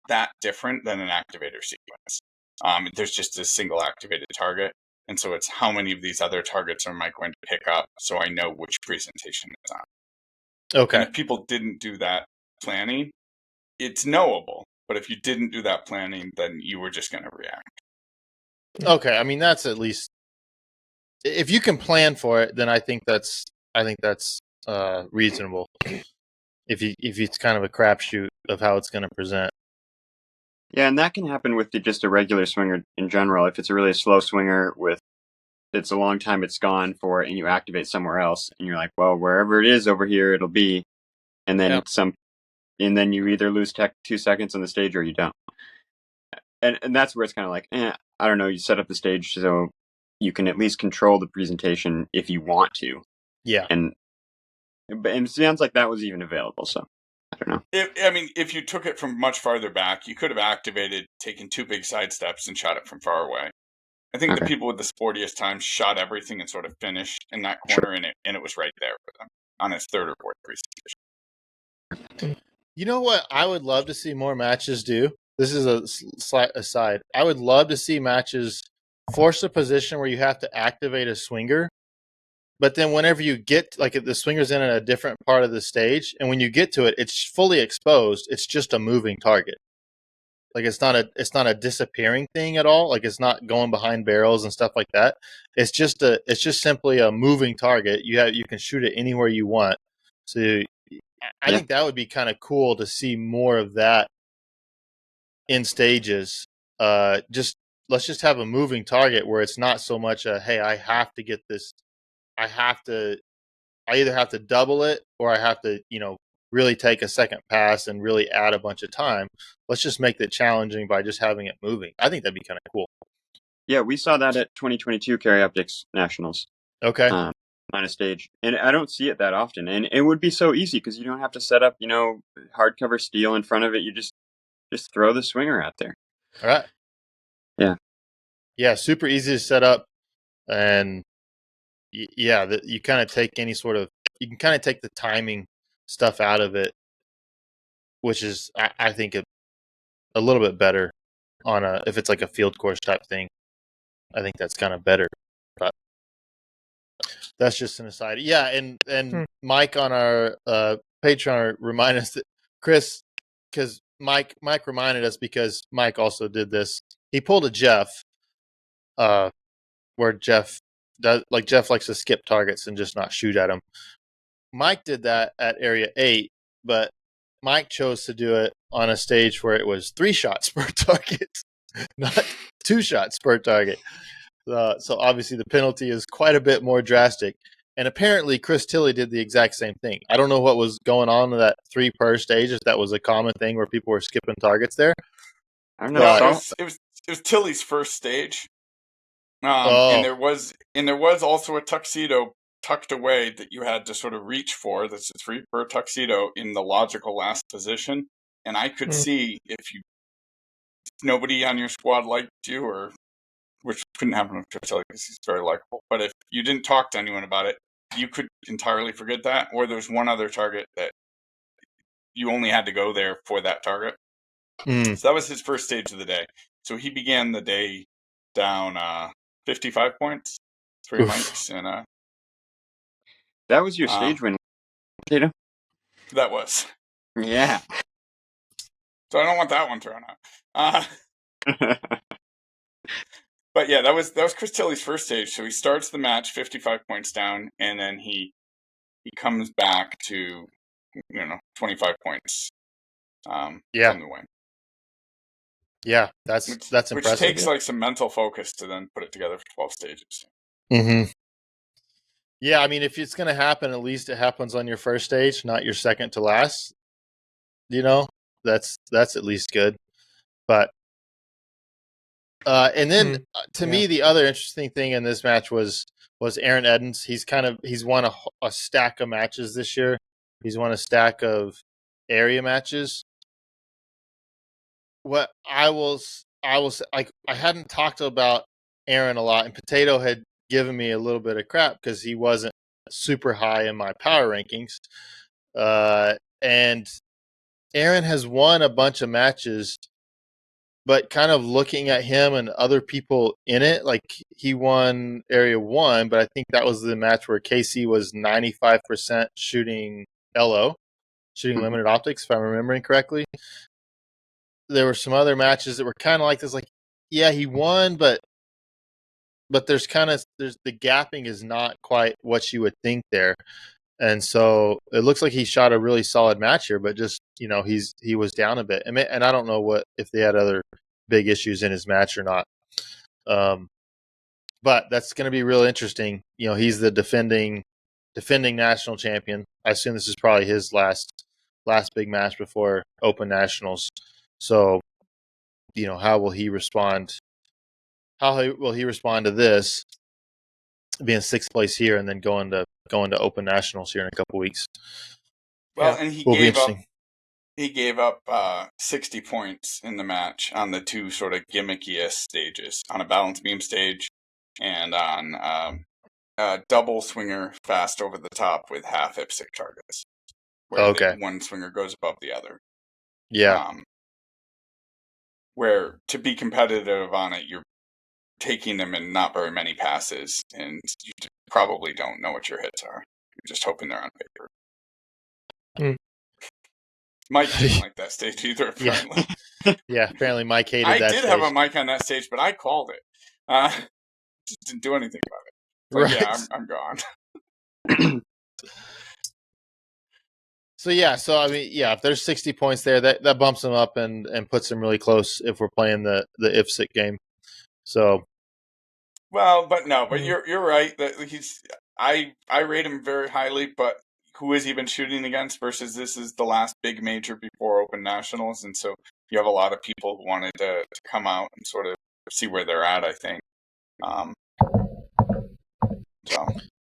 that different than an activator sequence. There's just a single activated target. And so it's how many of these other targets am I going to pick up so I know which presentation it's on. Okay. And if people didn't do that planning, it's knowable. But if you didn't do that planning, then you were just going to react. Okay, I mean that's at least if you can plan for it, then I think that's reasonable. If it's kind of a crapshoot of how it's going to present. Yeah, and that can happen with just a regular swinger in general. If it's a really slow swinger it's a long time it's gone for, and you activate somewhere else, and you're like, well, wherever it is over here, it'll be, and then and then you either lose 2 seconds on the stage or you don't. And that's where it's kind of like, I don't know. You set up the stage so you can at least control the presentation if you want to. Yeah. And it sounds like that was even available. So I don't know. If you took it from much farther back, you could have activated, taken 2 big side steps, and shot it from far away. I think the people with the sportiest time shot everything and sort of finished in that corner, and it was right there for them on his 3rd or 4th presentation. You know what I would love to see more matches do? This is a slight aside. I would love to see matches force a position where you have to activate a swinger, but then whenever you get, like if the swinger's in a different part of the stage, and when you get to it, it's fully exposed. It's just a moving target. Like it's not a disappearing thing at all. Like it's not going behind barrels and stuff like that. It's just simply a moving target. You can shoot it anywhere you want. So I think that would be kind of cool to see more of that in stages. Let's just have a moving target where it's not so much a, hey, I have to get this. I either have to double it or I have to, really take a second pass and really add a bunch of time. Let's just make it challenging by just having it moving. I think that'd be kind of cool. Yeah, we saw that at 2022 Carry Optics Nationals. Okay. On a stage. And I don't see it that often. And it would be so easy because you don't have to set up, hardcover steel in front of it. You just throw the swinger out there. All right. Yeah. Yeah, super easy to set up. And you kind of take you can kind of take the timing stuff out of it, which is, I think, a little bit better if it's like a field course type thing. I think that's kind of better. But that's just an aside. Yeah, and Mike on our Patreon reminded us that Chris, because Mike reminded us because Mike also did this. He pulled a Jeff, where Jeff likes to skip targets and just not shoot at them. Mike did that at Area 8, but Mike chose to do it on a stage where it was 3 shots per target, not 2 shots per target. So obviously the penalty is quite a bit more drastic. And apparently Chris Tilley did the exact same thing. I don't know what was going on in that 3 per stage, if that was a common thing where people were skipping targets there. I don't know. It was Tilley's first stage. And there was also a tuxedo tucked away that you had to sort of reach for. That's a 3 per tuxedo in the logical last position. And I could see if nobody on your squad liked you, or which couldn't happen with Tilley because he's very likable. But if you didn't talk to anyone about it, you could entirely forget that. Or there's one other target that you only had to go there for that target. So that was his first stage of the day. So he began the day down 55 points, 3 mics, and that was your stage win, Tatum? That was. Yeah. So I don't want that one thrown out. But yeah, that was Chris Tilley's first stage. So he starts the match 55 points down, and then he comes back to 25 points from the win. Yeah, that's impressive. Which takes like some mental focus to then put it together for 12 stages. Mm-hmm. Yeah, I mean, if it's going to happen, at least it happens on your first stage, not your second to last. That's at least good. But and then to me, the other interesting thing in this match was Aaron Edens. He's won a stack of matches this year. He's won a stack of area matches. What I hadn't talked about Aaron a lot, and Potato had given me a little bit of crap because he wasn't super high in my power rankings. And Aaron has won a bunch of matches, but kind of looking at him and other people in it, like he won Area 1, but I think that was the match where Casey was 95% shooting LO, shooting limited optics, if I'm remembering correctly. There were some other matches that were kind of like this, like, yeah, he won, but there's the gapping is not quite what you would think there. And so it looks like he shot a really solid match here, but just, he was down a bit. And I don't know if they had other big issues in his match or not. But that's going to be real interesting. He's the defending national champion. I assume this is probably his last big match before Open Nationals. So, how will he respond? How will he respond to this, being sixth place here and then going to Open Nationals here in a couple weeks? Well, and he gave up 60 points in the match on the two sort of gimmickiest stages, on a balance beam stage and on a double swinger fast over the top with half IPSC targets, where one swinger goes above the other. Yeah. Where to be competitive on it, you're taking them in not very many passes, and you probably don't know what your hits are. You're just hoping they're on paper. Mike didn't like that stage either, apparently. Yeah, apparently Mike hated that stage. I did have a mic on that stage, but I called it. Just didn't do anything about it. But right. Yeah, I'm gone. So if there's 60 points there, that bumps him up and puts him really close if we're playing the IPSC game. So, but you're right that I rate him very highly, but who has he been shooting against versus this is the last big major before Open Nationals, and so you have a lot of people who wanted to come out and sort of see where they're at, I think.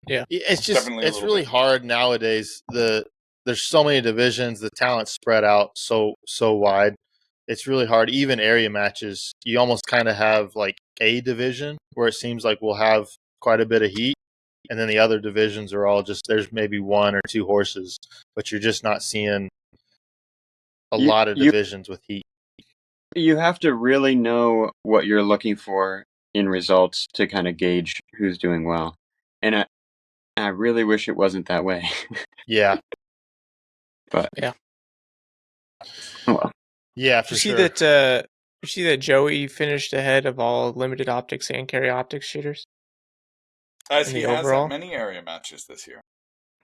Yeah, it's really hard nowadays. There's so many divisions, the talent's spread out so wide. It's really hard. Even area matches, you almost kind of have like a division where it seems like we'll have quite a bit of heat, and then the other divisions are all just, there's maybe one or two horses, but you're just not seeing a lot of divisions with heat. You have to really know what you're looking for in results to kind of gauge who's doing well. And I really wish it wasn't that way. Yeah. But yeah. Oh well. Yeah, for sure. You see that Joey finished ahead of all limited optics and carry optics shooters? As he has at many area matches this year.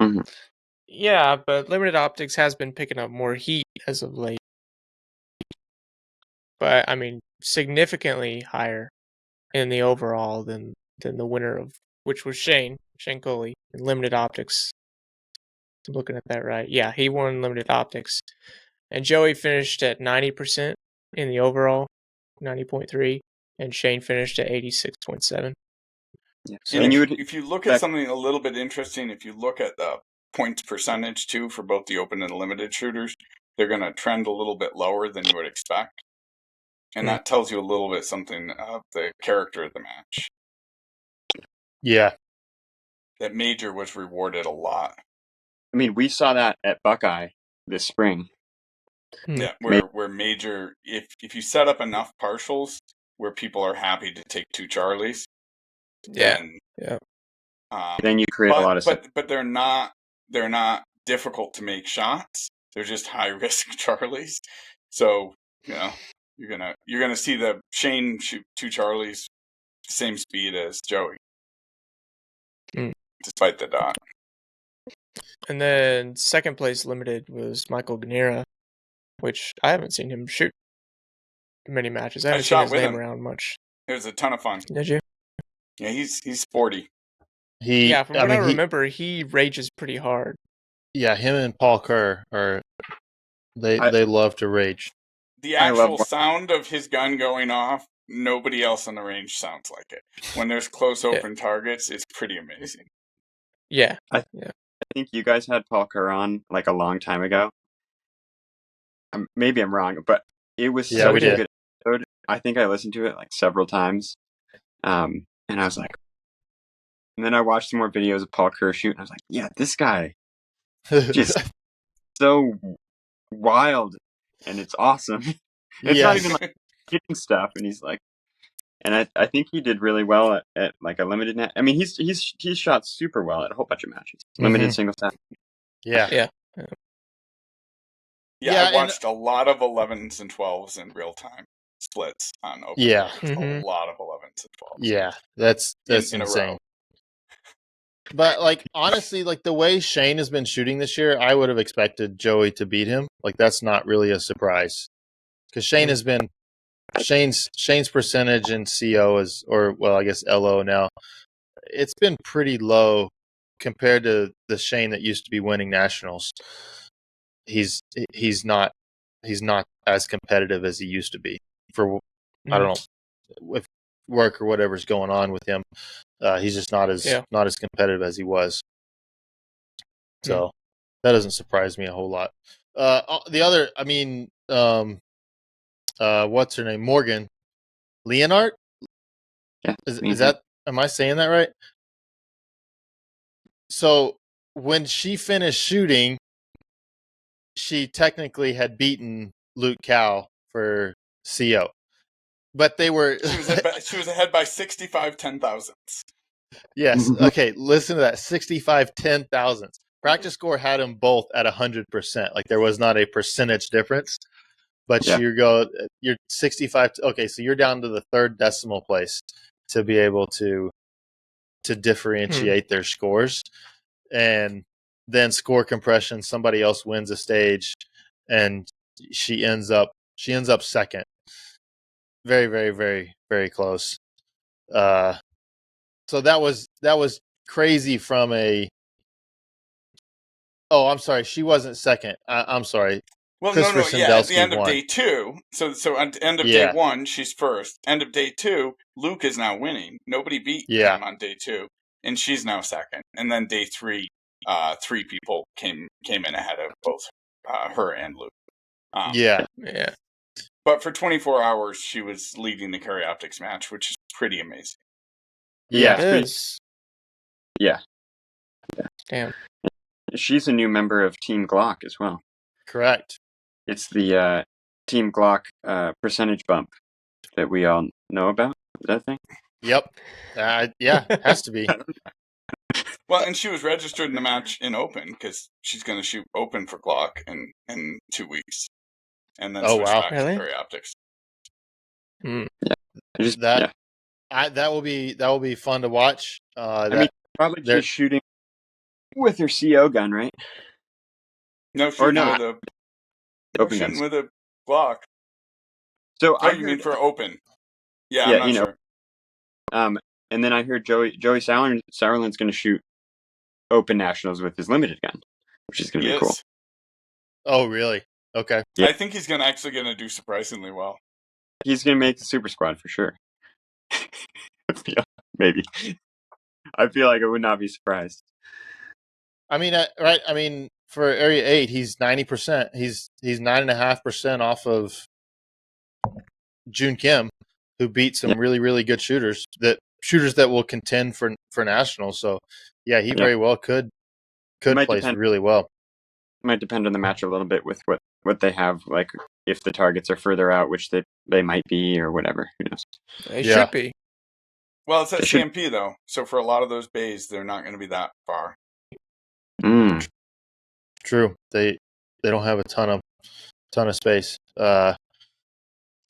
Mm-hmm. Yeah, but limited optics has been picking up more heat as of late. But, I mean, significantly higher in the overall than the winner of, which was Shane Coley, in limited optics. I'm looking at that right. Yeah, he won limited optics. And Joey finished at 90% in the overall, 90.3, and Shane finished at 86.7. Yeah. So if you look at something a little bit interesting, if you look at the points percentage too for both the open and limited shooters, they're going to trend a little bit lower than you would expect. And that tells you a little bit something of the character of the match. Yeah. That major was rewarded a lot. I mean, we saw that at Buckeye this spring. Yeah, where major, if you set up enough partials where people are happy to take two Charlies, then you create a lot of stuff. But they're not difficult to make shots. They're just high risk Charlies. So you're gonna see the Shane shoot two Charlies same speed as Joey, despite the dot. And then second place limited was Michael Ganera, which I haven't seen him shoot many matches. I haven't seen his name around much. It was a ton of fun. Did you? Yeah, he's sporty. From what I remember, he rages pretty hard. Yeah, him and Paul Kerr they love to rage. The actual sound of his gun going off, nobody else on the range sounds like it. When there's close open targets, it's pretty amazing. Yeah. I think you guys had Paul Kerr on like a long time ago. Maybe I'm wrong, but it was such a good episode. I think I listened to it like several times. And I was like, and then I watched some more videos of Paul Kerr shoot, and I was like, yeah, this guy just so wild, and it's awesome. It's not even like hitting stuff, and he's like, and I think he did really well at like a limited net. I mean, he's shot super well at a whole bunch of matches, limited single set. Yeah. Yeah, I watched a lot of 11s and 12s in real time splits on open. Yeah. A lot of 11s and 12s. Yeah, that's in insane. But like honestly, like the way Shane has been shooting this year, I would have expected Joey to beat him. Like that's not really a surprise because Shane has been Shane's percentage in CO is, or well, I guess LO now. It's been pretty low compared to the Shane that used to be winning nationals. He's not as competitive as he used to be. For I don't know, with work or whatever's going on with him, he's just not as competitive as he was. So that doesn't surprise me a whole lot. The other, I mean, what's her name? Morgan Leonard. Yeah, is that? Am I saying that right? So when she finished shooting, she technically had beaten Luke Cow for CO, but they were. She was ahead by 65 10,000ths. Yes. Okay. Listen to that. 65 10,000ths. Practice score had them both at 100%. Like there was not a percentage difference. But you're 65. Okay, so you're down to the third decimal place to be able to differentiate their scores, and then score compression. Somebody else wins a stage, and she ends up second. Very, very, very, very close. So that was crazy from a. Oh, I'm sorry. She wasn't second. I'm sorry. Well, at the end of day 2. So at the end of day 1, she's first. End of day 2, Luke is now winning. Nobody beat him on day 2, and she's now second. And then day 3, 3 people came in ahead of both her and Luke. Yeah. But for 24 hours, she was leading the Karyoptics match, which is pretty amazing. Yeah, it is. Yeah. Damn. She's a new member of Team Glock as well. Correct. It's the Team Glock percentage bump that we all know about. Is that a thing? Yep. Yeah, has to be. Well, and she was registered in the match in Open because she's going to shoot Open for Glock in 2 weeks, and then switch back to Karyoptics. That will be fun to watch. I mean, probably just shooting with her CO gun, right? No, shooting with a Glock. So you mean for Open? Yeah, I'm not sure. And then I heard Joey Sauerland's going to shoot Open Nationals with his limited gun, which is going to be cool. Oh, really? Okay. Yeah. I think he's actually going to do surprisingly well. He's going to make the Super Squad for sure. Maybe. I feel like I would not be surprised. I mean, right? I mean, for Area 8, he's 90%. He's 9.5% off of June Kim, who beat some really, really good shooters that will contend for nationals. So, yeah, he very well could place really well. It might depend on the match a little bit with what they have, like if the targets are further out, which they might be, or whatever. Who knows? They should be. Well, it's at CMP though, so for a lot of those bays, they're not going to be that far. True. They don't have a ton of space. So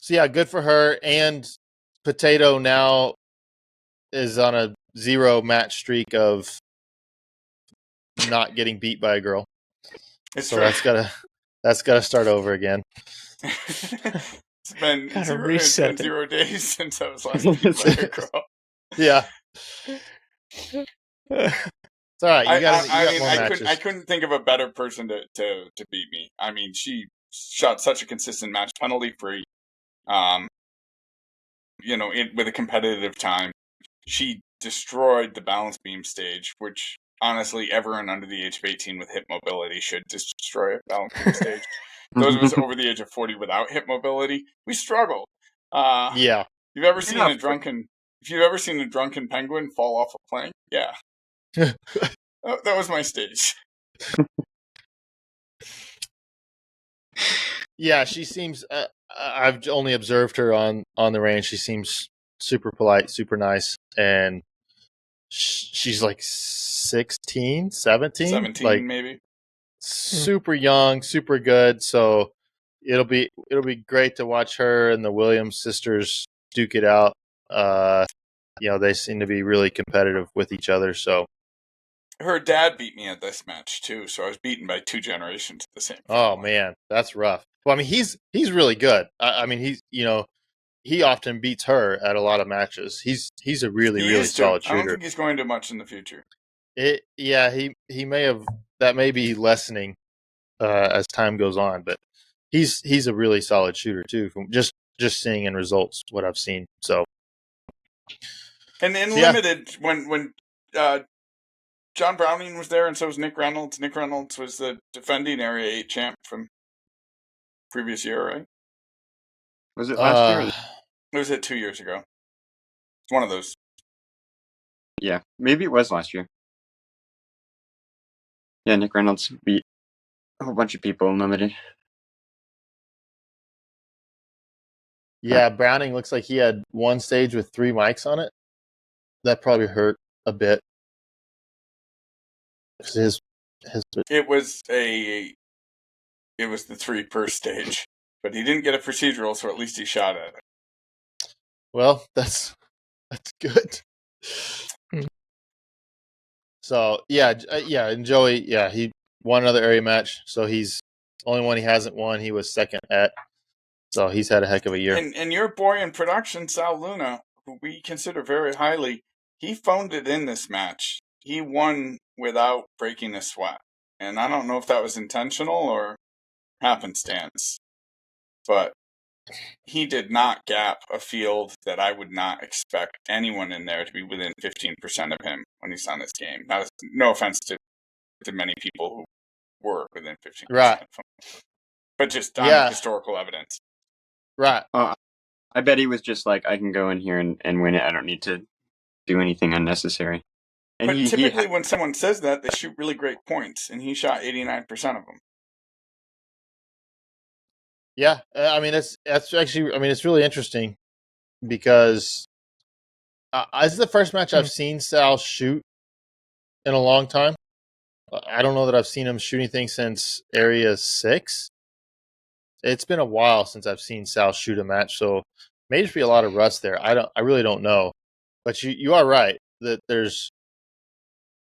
yeah, good for her. And Potato now is on a 0 match streak of not getting beat by a girl. That's gotta start over again. It's been 0 days since I was last beat by a girl. Yeah. It's all right. I couldn't think of a better person to beat me. I mean, she shot such a consistent match, penalty free. With a competitive time, she destroyed the balance beam stage, which honestly, everyone under the age of 18 with hip mobility should destroy a balance beam stage. Those of us over the age of 40 without hip mobility, we struggle. Yeah. If you've ever seen a drunken penguin fall off a plank, yeah. That was my stage. Yeah, she seems. I've only observed her on the range. She seems super polite, super nice, and she's like 16, 17? 17 maybe. super young, super good. So it'll be great to watch her and the Williams sisters duke it out. They seem to be really competitive with each other. So her dad beat me at this match too, so I was beaten by 2 generations at the same time. Oh man, that's rough. Well, I mean, he's really good. I mean, he often beats her at a lot of matches. He's a really solid shooter. I don't think he's going to much in the future. He may have, that may be lessening as time goes on, but he's a really solid shooter too. From just seeing in results what I've seen. So, and in limited, when John Browning was there, and so was Nick Reynolds. Nick Reynolds was the defending Area 8 champ from previous year, right? Was it last year? Or was it 2 years ago? One of those. Yeah, maybe it was last year. Yeah, Nick Reynolds beat a whole bunch of people in limited. Yeah, Browning looks like he had one stage with 3 mics on it. That probably hurt a bit. It was the 3 per stage, but he didn't get a procedural, so at least he shot at it. Well, that's good. So and Joey, he won another area match. So he's the only one he hasn't won. He was second at. So he's had a heck of a year. And your boy in production, Sal Luna, who we consider very highly, he phoned it in this match. He won without breaking a sweat. And I don't know if that was intentional or happenstance. But he did not gap a field that I would not expect anyone in there to be within 15% of him when he's on this game. No offense to many people who were within 15%. Right. But just on historical evidence. Right. I bet he was just like, I can go in here and win it. I don't need to do anything unnecessary. And but typically when someone says that, they shoot really great points, and he shot 89% of them. Yeah, I mean, that's actually, I mean, it's really interesting because this is the first match I've seen Sal shoot in a long time. I don't know that I've seen him shoot anything since Area 6. It's been a while since I've seen Sal shoot a match, so may just be a lot of rust there. I really don't know. But you are right that there's.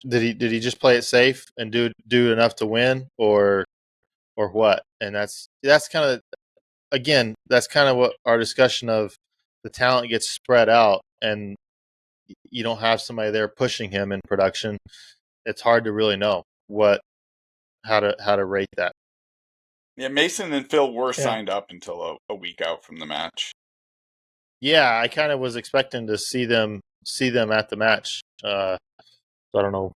Did he just play it safe and do enough to win, or what? And that's kind of, again, that's kind of what our discussion of the talent gets spread out, and you don't have somebody there pushing him in production. It's hard to really know how to rate that. Yeah, Mason and Phil were signed up until a week out from the match. Yeah, I kind of was expecting to see them at the match. I don't know.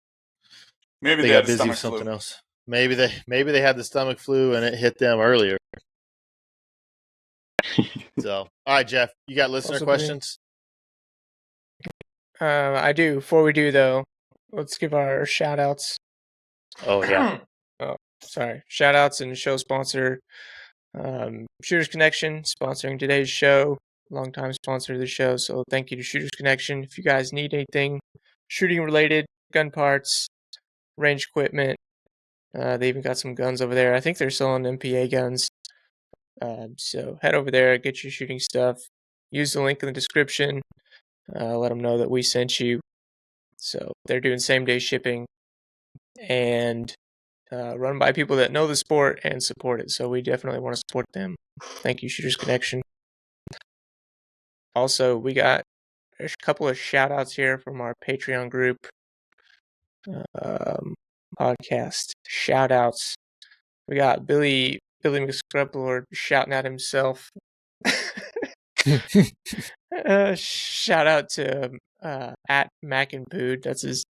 Maybe they got busy with something else. Maybe they had the stomach flu and it hit them earlier. So, all right, Jeff, you got listener questions? I do. Before we do, though, let's give our shout outs. Oh, yeah. Shout outs and show sponsor. Shooters Connection sponsoring today's show. Longtime sponsor of the show. So thank you to Shooters Connection. If you guys need anything shooting related, gun parts, range equipment, they even got some guns over there. I think they're selling MPA guns. So head over there, get your shooting stuff. Use the link in the description. Let them know that we sent you. So they're doing same day shipping and run by people that know the sport and support it. So we definitely want to support them. Thank you, Shooters Connection. Also, we got a couple of shout outs here from our Patreon group. Podcast shout outs. We got Billy McScrublord shouting at himself. Shout out to at Mac and Pood. That's his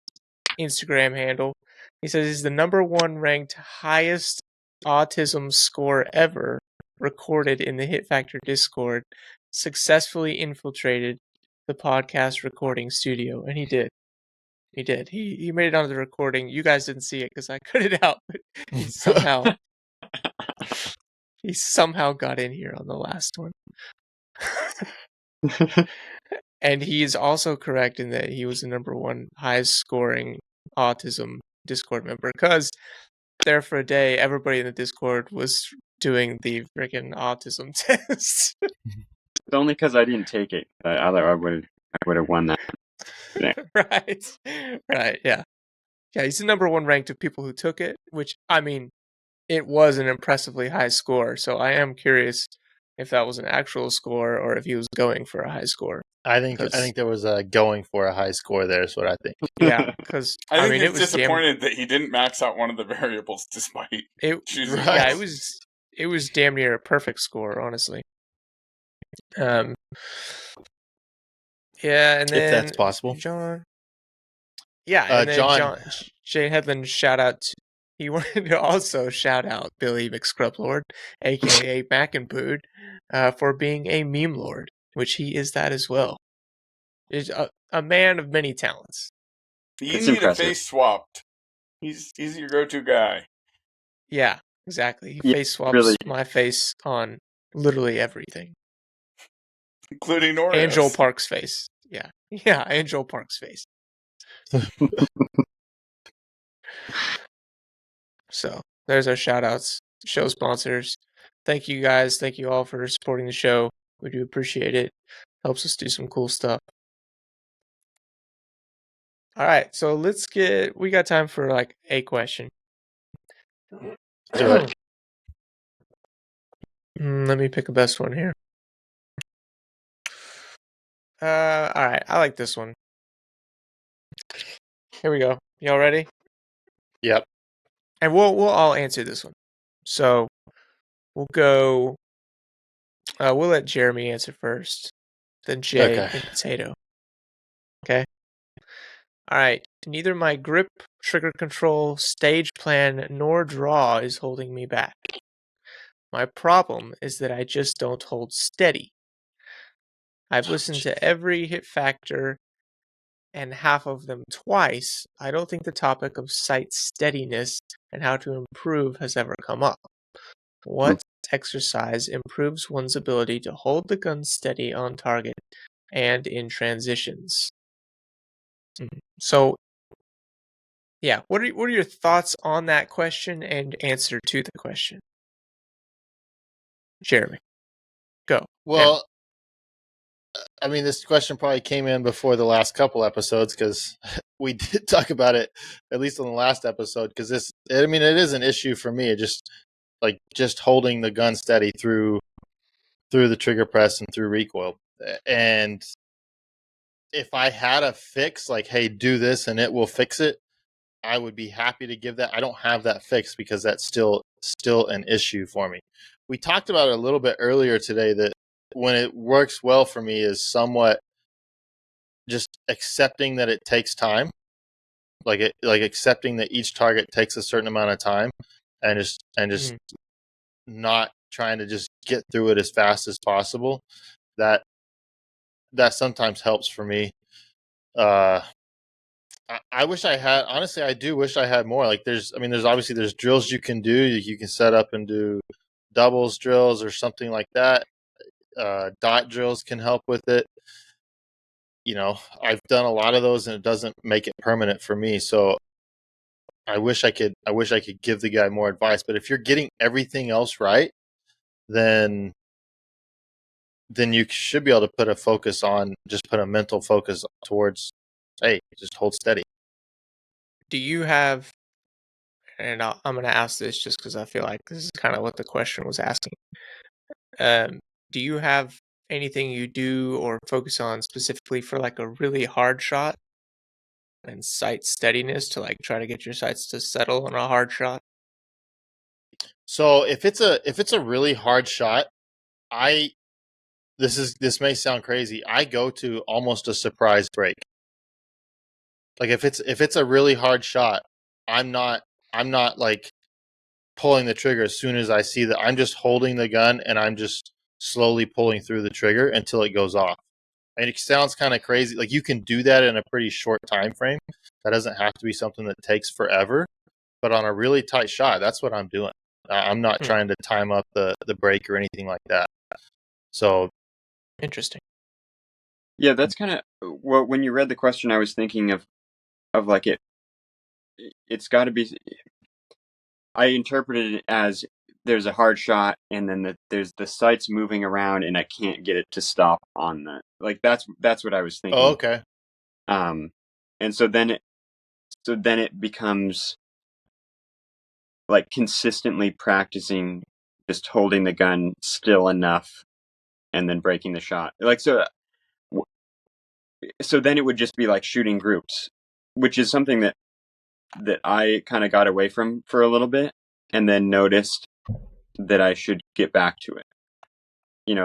Instagram handle. He says he's the #1 ranked highest autism score ever recorded in the Hit Factor Discord. Successfully infiltrated the podcast recording studio, and he did. He made it onto the recording. You guys didn't see it because I cut it out, but he somehow got in here on the last one. And he is also correct in that he was the #1 highest scoring autism Discord member, because there for a day, everybody in the Discord was doing the freaking autism test. It's only because I didn't take it. Otherwise, I would have won that. Yeah. Right, yeah. Yeah, he's the number one ranked of people who took it, which, I mean, it was an impressively high score, so I am curious if that was an actual score or if he was going for a high score. I think there was a going for a high score there is what I think. Yeah, because I think mean, he's it was disappointed that he didn't max out one of the variables despite choosing. Right. Yeah, it was damn near a perfect score, honestly. Yeah, and then if that's possible, John. Yeah, and then Jane Headland he wanted to also shout out Billy McScrublord, aka Mackenbood, for being a meme lord, which he is that as well. Is a man of many talents. You need a face swapped. He's your go-to guy. Yeah, exactly. He face swaps my face on literally everything, including Oreos. And Joel Park's face. Yeah, and Joel Park's face. So there's our shout outs, show sponsors. Thank you guys. Thank you all for supporting the show. We do appreciate it. Helps us do some cool stuff. All right, so we got time for like a question. Do it. Let me pick a best one here. All right, I like this one. Here we go. Y'all ready? Yep. And we'll all answer this one. So we'll go. We'll let Jeremy answer first, then Jay and Potato. Okay. All right. Neither my grip, trigger control, stage plan, nor draw is holding me back. My problem is that I just don't hold steady. I've listened to every hit factor and half of them twice. I don't think the topic of sight steadiness and how to improve has ever come up. What exercise improves one's ability to hold the gun steady on target and in transitions? So, yeah, what are your thoughts on that question and answer to the question? Jeremy, go. Well, I mean, this question probably came in before the last couple episodes because we did talk about it, at least on the last episode, because it is an issue for me. It just holding the gun steady through the trigger press and through recoil. And if I had a fix, like, hey, do this and it will fix it, I would be happy to give that. I don't have that fix because that's still an issue for me. We talked about it a little bit earlier today that when it works well for me is somewhat just accepting that it takes time, like accepting that each target takes a certain amount of time, and just not trying to just get through it as fast as possible. That sometimes helps for me. I wish I had, honestly, I do wish I had more. Like there's obviously there's drills you can do. You can set up and do doubles drills or something like that. Dot drills can help with it. You know, I've done a lot of those and it doesn't make it permanent for me. So I wish I could give the guy more advice. But if you're getting everything else right, then you should be able to put a mental focus towards, hey, just hold steady. Do you have, and I'm going to ask this just because I feel like this is kind of what the question was asking. Do you have anything you do or focus on specifically for like a really hard shot and sight steadiness to like try to get your sights to settle on a hard shot? So if it's a really hard shot, this may sound crazy. I go to almost a surprise break. Like if it's a really hard shot, I'm not like pulling the trigger as soon as I see that. I'm just holding the gun and I'm just slowly pulling through the trigger until it goes off. And it sounds kind of crazy. Like you can do that in a pretty short time frame. That doesn't have to be something that takes forever. But on a really tight shot, that's what I'm doing. I'm not trying to time up the break or anything like that. So interesting. Yeah, that's kind of well. When you read the question, I was thinking of like it's got to be. I interpreted it as there's a hard shot, and then there's the sights moving around, and I can't get it to stop on the like. That's what I was thinking. Oh, okay. And so then it becomes like consistently practicing just holding the gun still enough, and then breaking the shot. Like so then it would just be like shooting groups, which is something that I kind of got away from for a little bit, and then noticed that I should get back to it.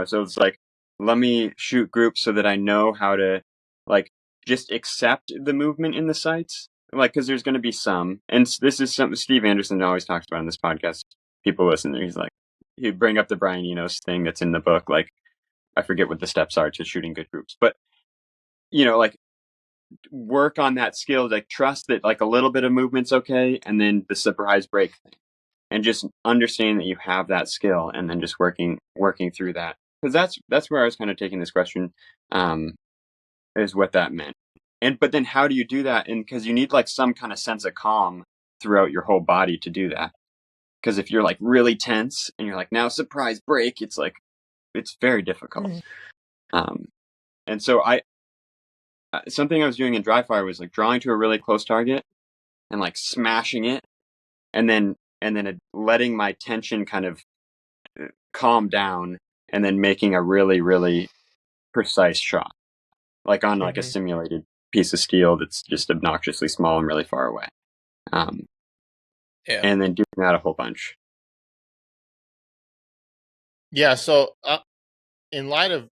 So it's like, let me shoot groups so that I know how to like just accept the movement in the sights. Like, because there's going to be some, and this is something Steve Anderson always talks about in this podcast. People listen, he's like, he'd bring up the Brian Enos thing that's in the book. Like, I forget what the steps are to shooting good groups, but like work on that skill, like trust that like a little bit of movement's okay, and then the surprise break thing, and just understand that you have that skill, and then just working through that, because that's where I was kind of taking this question, is what that meant. But then how do you do that? And because you need like some kind of sense of calm throughout your whole body to do that, because if you're like really tense and you're like, now surprise break, it's like it's very difficult. And so something I was doing in dry fire was like drawing to a really close target and like smashing it, and then letting my tension kind of calm down, and then making a really, really precise shot, like on like a simulated piece of steel that's just obnoxiously small and really far away. And then doing that a whole bunch. Yeah. So in light of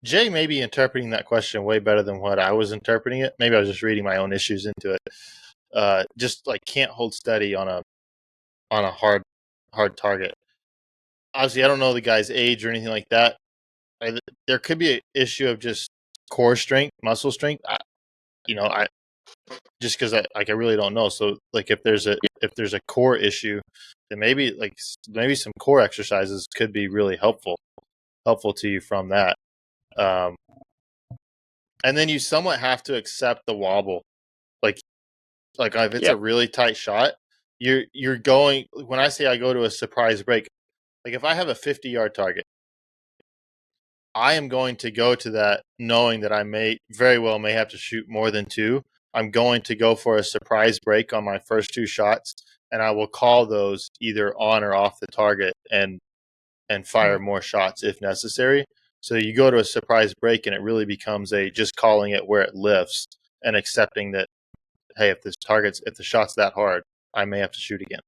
Jay may be interpreting that question way better than what I was interpreting it. Maybe I was just reading my own issues into it. Just like can't hold steady on a hard target. Obviously, I don't know the guy's age or anything like that. There could be an issue of just core strength, muscle strength. I just because I really don't know. So like if there's a core issue, then maybe some core exercises could be really helpful to you from that. And then you somewhat have to accept the wobble. Like if it's a really tight shot, you're going, when I say I go to a surprise break, like if I have a 50-yard target, I am going to go to that knowing that I may have to shoot more than 2. I'm going to go for a surprise break on my first 2 shots, and I will call those either on or off the target and fire more shots if necessary. So you go to a surprise break, and it really becomes just calling it where it lifts and accepting that, hey, if the shot's that hard, I may have to shoot again.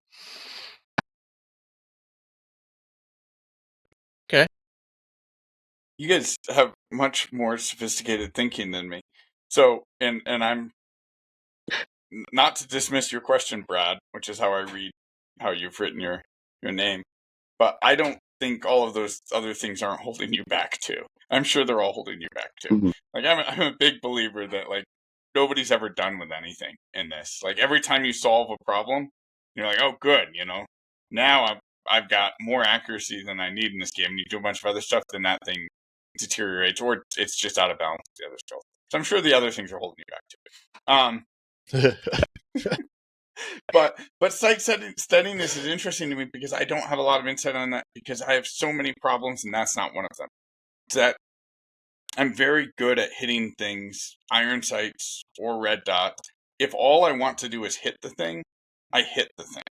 Okay. You guys have much more sophisticated thinking than me. So, and I'm not to dismiss your question, Brad, which is how I read how you've written your name, but I don't think all of those other things aren't holding you back too. I'm sure they're all holding you back too. Mm-hmm. Like I'm a big believer that like nobody's ever done with anything in this. Like every time you solve a problem, you're like, oh, good, now I've got more accuracy than I need in this game. And you do a bunch of other stuff, then that thing deteriorates, or it's just out of balance with the other stuff. So I'm sure the other things are holding you back too. But sight steadiness is interesting to me because I don't have a lot of insight on that because I have so many problems, and that's not one of them. It's that I'm very good at hitting things, iron sights or red dot. If all I want to do is hit the thing, I hit the thing.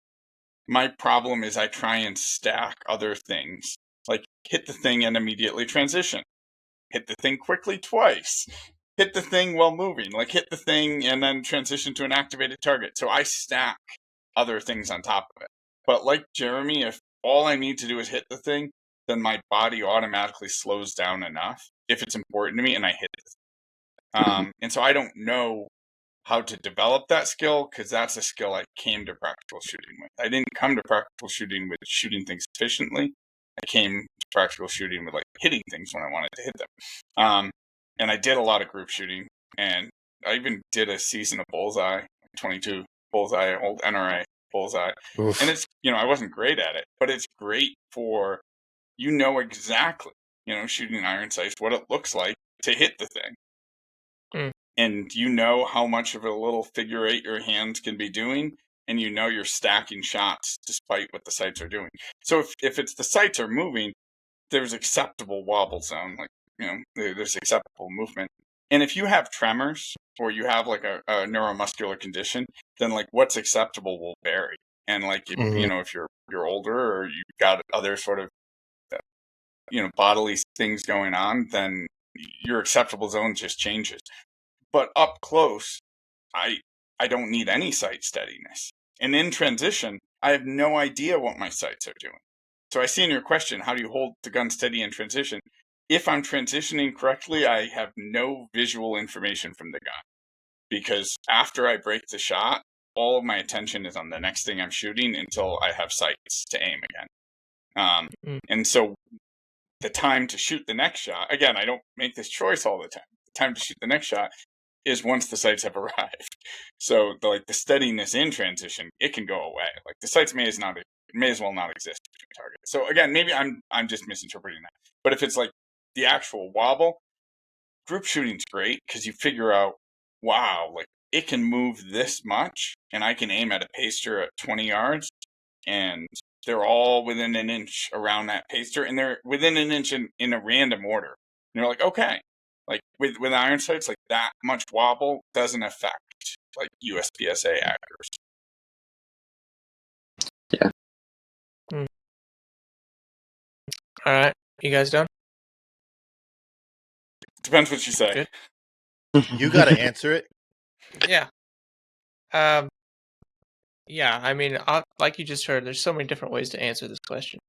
My problem is I try and stack other things, like hit the thing and immediately transition. Hit the thing quickly twice. Hit the thing while moving, like hit the thing and then transition to an activated target. So I stack other things on top of it. But like Jeremy, if all I need to do is hit the thing, then my body automatically slows down enough if it's important to me and I hit it. And so I don't know how to develop that skill because that's a skill I came to practical shooting with. I didn't come to practical shooting with shooting things efficiently. I came to practical shooting with like hitting things when I wanted to hit them. And I did a lot of group shooting, and I even did a season of Bullseye, 22 Bullseye, old NRA Bullseye. Oof. And it's, I wasn't great at it, but it's great for, exactly, shooting iron sights, what it looks like to hit the thing. And how much of a little figure 8 your hands can be doing. and you know you're stacking shots despite what the sights are doing. So if it's the sights are moving, there's acceptable wobble zone, like, you know, there's acceptable movement. And if you have tremors or you have like a neuromuscular condition, then like what's acceptable will vary. And like, you know, if you're older or you've got other sort of, you know, bodily things going on, then your acceptable zone just changes. But up close, I don't need any sight steadiness. And in transition, I have no idea what my sights are doing. So I see in your question, how do you hold the gun steady in transition? If I'm transitioning correctly, I have no visual information from the gun. Because after I break the shot, all of my attention is on the next thing I'm shooting until I have sights to aim again. And so the time to shoot the next shot, again, I don't make this choice all the time. The time to shoot the next shot is once the sights have arrived. So the steadiness in transition, it can go away. Like the sights may as well not exist between targets. So again, maybe I'm just misinterpreting that. But if it's like the actual wobble, group shooting's great because you figure out, wow, like it can move this much, and I can aim at a paster at 20 yards, and they're all within an inch around that paster, and they're within an inch in a random order. And you're like, okay. Like with iron sights, like that much wobble doesn't affect like USPSA accuracy. Yeah. All right, you guys done? Depends what you say. Good. You got to answer it. Yeah. Yeah, I mean, like you just heard, there's so many different ways to answer this question.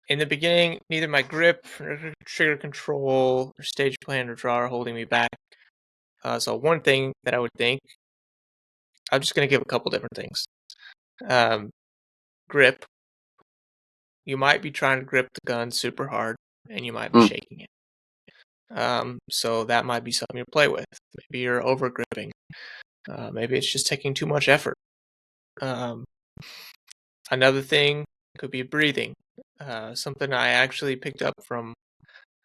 In the beginning, neither my grip, trigger control, or stage plan or draw are holding me back. So one thing that I would think, I'm just going to give a couple different things. Grip. You might be trying to grip the gun super hard, and you might be shaking it. So that might be something to play with. Maybe you're over gripping. Maybe it's just taking too much effort. Another thing could be breathing. Something I actually picked up from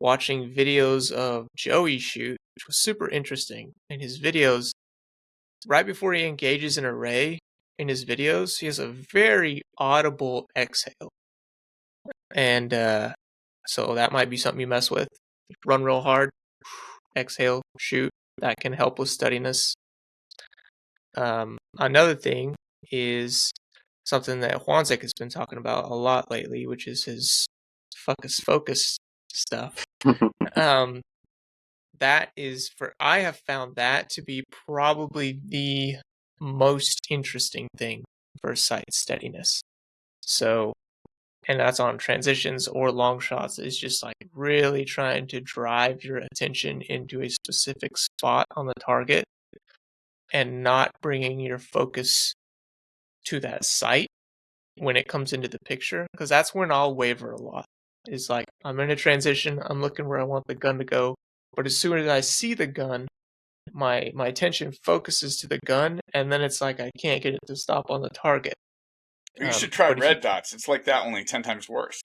watching videos of Joey shoot, which was super interesting. In his videos, right before he engages an array in his videos, he has a very audible exhale. And so that might be something you mess with. Run real hard, exhale, shoot. That can help with steadiness. Another thing is something that Juanzek has been talking about a lot lately, which is his focus stuff. That is I have found that to be probably the most interesting thing for sight steadiness. So, and that's on transitions or long shots, is just like really trying to drive your attention into a specific spot on the target and not bringing your focus to that sight when it comes into the picture, because that's when I'll waver a lot. It's like I'm in a transition, I'm looking where I want the gun to go, but as soon as I see the gun, my attention focuses to the gun, and then it's like I can't get it to stop on the target. You should try red dots. It's like that, only 10 times worse,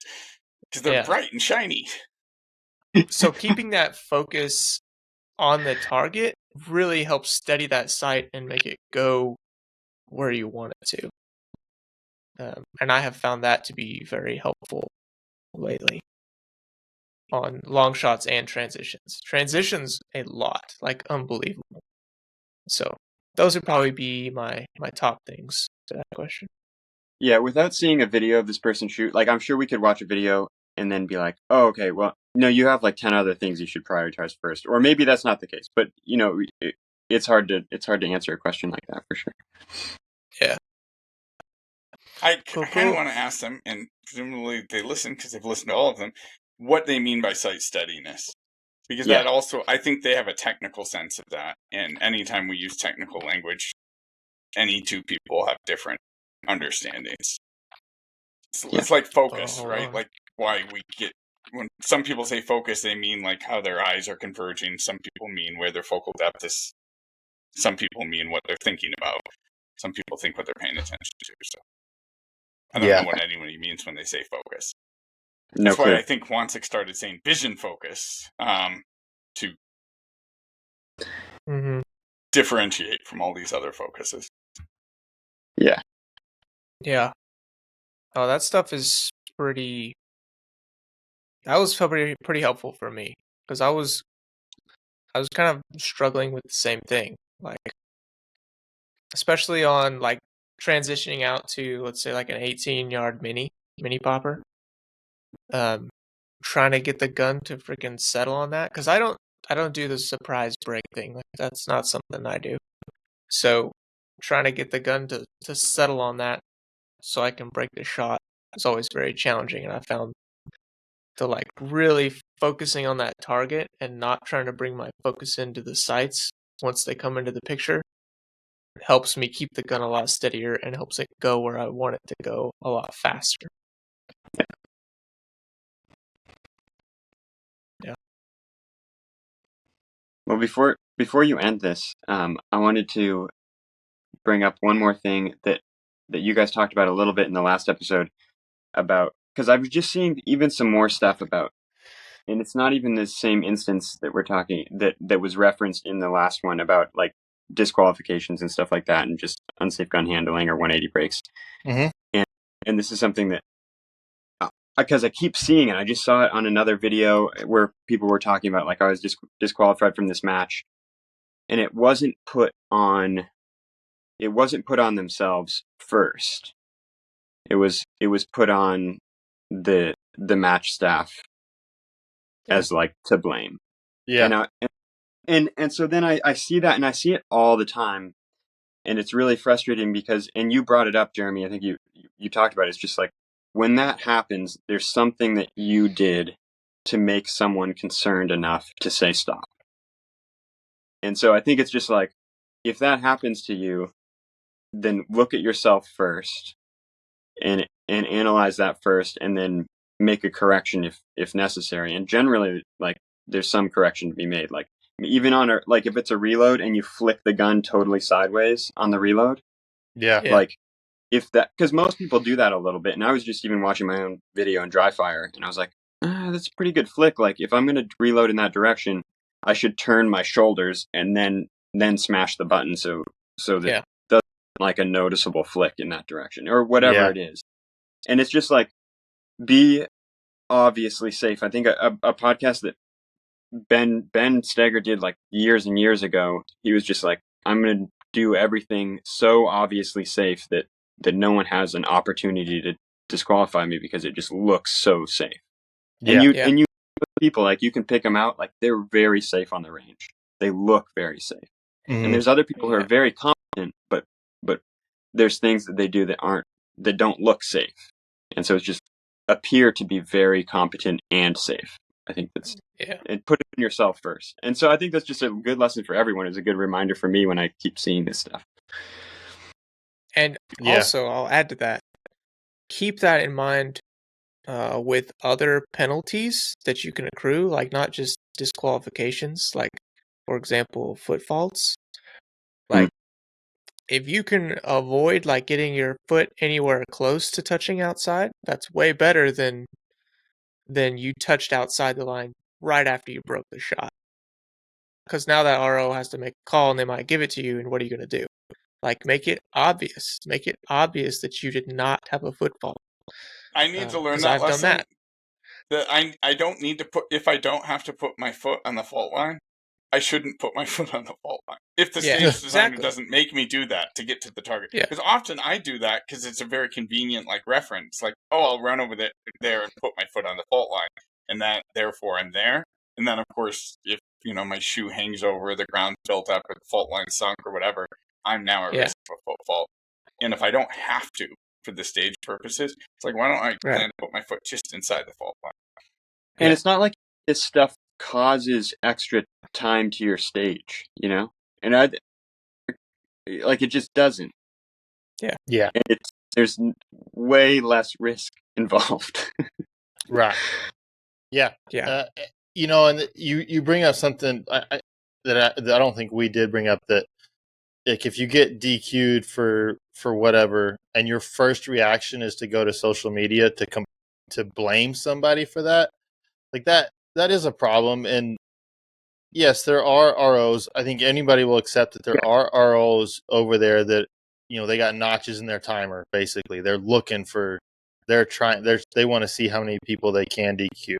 because they're bright and shiny. So keeping that focus on the target really helps steady that sight and make it go where you want it to. And I have found that to be very helpful lately on long shots and transitions. Transitions a lot, like unbelievable. So those would probably be my top things to that question. Yeah, without seeing a video of this person shoot, like I'm sure we could watch a video and then be like, oh, okay, well, no, you have like 10 other things you should prioritize first. Or maybe that's not the case, but you know, it's hard to answer a question like that for sure. Yeah. I kind of want to ask them, and presumably they listen because they've listened to all of them, what they mean by sight steadiness. Because that also, I think they have a technical sense of that. And anytime we use technical language, any two people have different understandings. It's like focus, right? Like why we get, when some people say focus, they mean like how their eyes are converging. Some people mean where their focal depth is. Some people mean what they're thinking about. Some people think what they're paying attention to. So I don't know what anybody means when they say focus. That's why I think Juanzek started saying vision focus to differentiate from all these other focuses. Yeah. Oh, that stuff is pretty. That was pretty helpful for me because I was kind of struggling with the same thing, like especially on like transitioning out to, let's say, like an 18-yard mini popper. Trying to get the gun to freaking settle on that because I don't do the surprise break thing. Like, that's not something I do. So trying to get the gun to settle on that so I can break the shot is always very challenging, and I found the like really focusing on that target and not trying to bring my focus into the sights once they come into the picture helps me keep the gun a lot steadier and helps it go where I want it to go a lot faster. Yeah. Well, before you end this, I wanted to bring up one more thing that you guys talked about a little bit in the last episode about, because I was just seeing even some more stuff about, and it's not even the same instance that we're talking that was referenced in the last one about like disqualifications and stuff like that, and just unsafe gun handling or 180 breaks. Mm-hmm. And this is something that because I keep seeing it. I just saw it on another video where people were talking about like I was disqualified from this match, and it wasn't put on themselves first. It was put on the match staff as like to blame. Yeah. And so then I see that, and I see it all the time, and it's really frustrating because, and you brought it up, Jeremy, I think you talked about it. It's just like when that happens, there's something that you did to make someone concerned enough to say stop. And so I think it's just like, if that happens to you, then look at yourself first and analyze that first, and then make a correction if necessary. And generally, like, there's some correction to be made. Like, even on like if it's a reload and you flick the gun totally sideways on the reload. Yeah. Like, if that, because most people do that a little bit. And I was just even watching my own video in dry fire, and I was like, that's a pretty good flick. Like, if I'm going to reload in that direction, I should turn my shoulders and then smash the button so that it doesn't like a noticeable flick in that direction or whatever it is. And it's just like, be obviously safe. I think a podcast that Ben Steger did like years and years ago, he was just like, I'm going to do everything so obviously safe that no one has an opportunity to disqualify me because it just looks so safe. And you people, like, you can pick them out, like, they're very safe on the range. They look very safe. Mm-hmm. And there's other people who are very competent, but there's things that they do that don't look safe. And so it's just appear to be very competent and safe. I think that's, and put it in yourself first. And so I think that's just a good lesson for everyone. It's a good reminder for me when I keep seeing this stuff. And also, I'll add to that, keep that in mind with other penalties that you can accrue, like not just disqualifications, like, for example, foot faults. Like, if you can avoid like getting your foot anywhere close to touching outside, that's way better than you touched outside the line right after you broke the shot. Because now that RO has to make a call and they might give it to you, and what are you going to do? Like, make it obvious. Make it obvious that you did not have a foot fault. I need to learn that lesson. Done that I don't need to put, if I don't have to put my foot on the fault line, I shouldn't put my foot on the fault line. If the stage designer doesn't make me do that to get to the target. Because often I do that because it's a very convenient like reference. Like, oh, I'll run over there and put my foot on the fault line. And that, therefore, I'm there. And then, of course, if, my shoe hangs over, the ground's built up, or the fault line sunk, or whatever, I'm now at risk of a foot fault. And if I don't have to, for the stage purposes, it's like, why don't I plan to put my foot just inside the fault line? And it's not like this stuff causes extra time to your stage, and it just doesn't. Yeah. And there's way less risk involved. Right. Yeah. And you bring up something that I don't think we did bring up, that like if you get DQ'd for whatever, and your first reaction is to go to social media to blame somebody for that, like that is a problem. And yes, there are ROs. I think anybody will accept that there are ROs over there that they got notches in their timer. Basically, they're looking for, they want to see how many people they can DQ.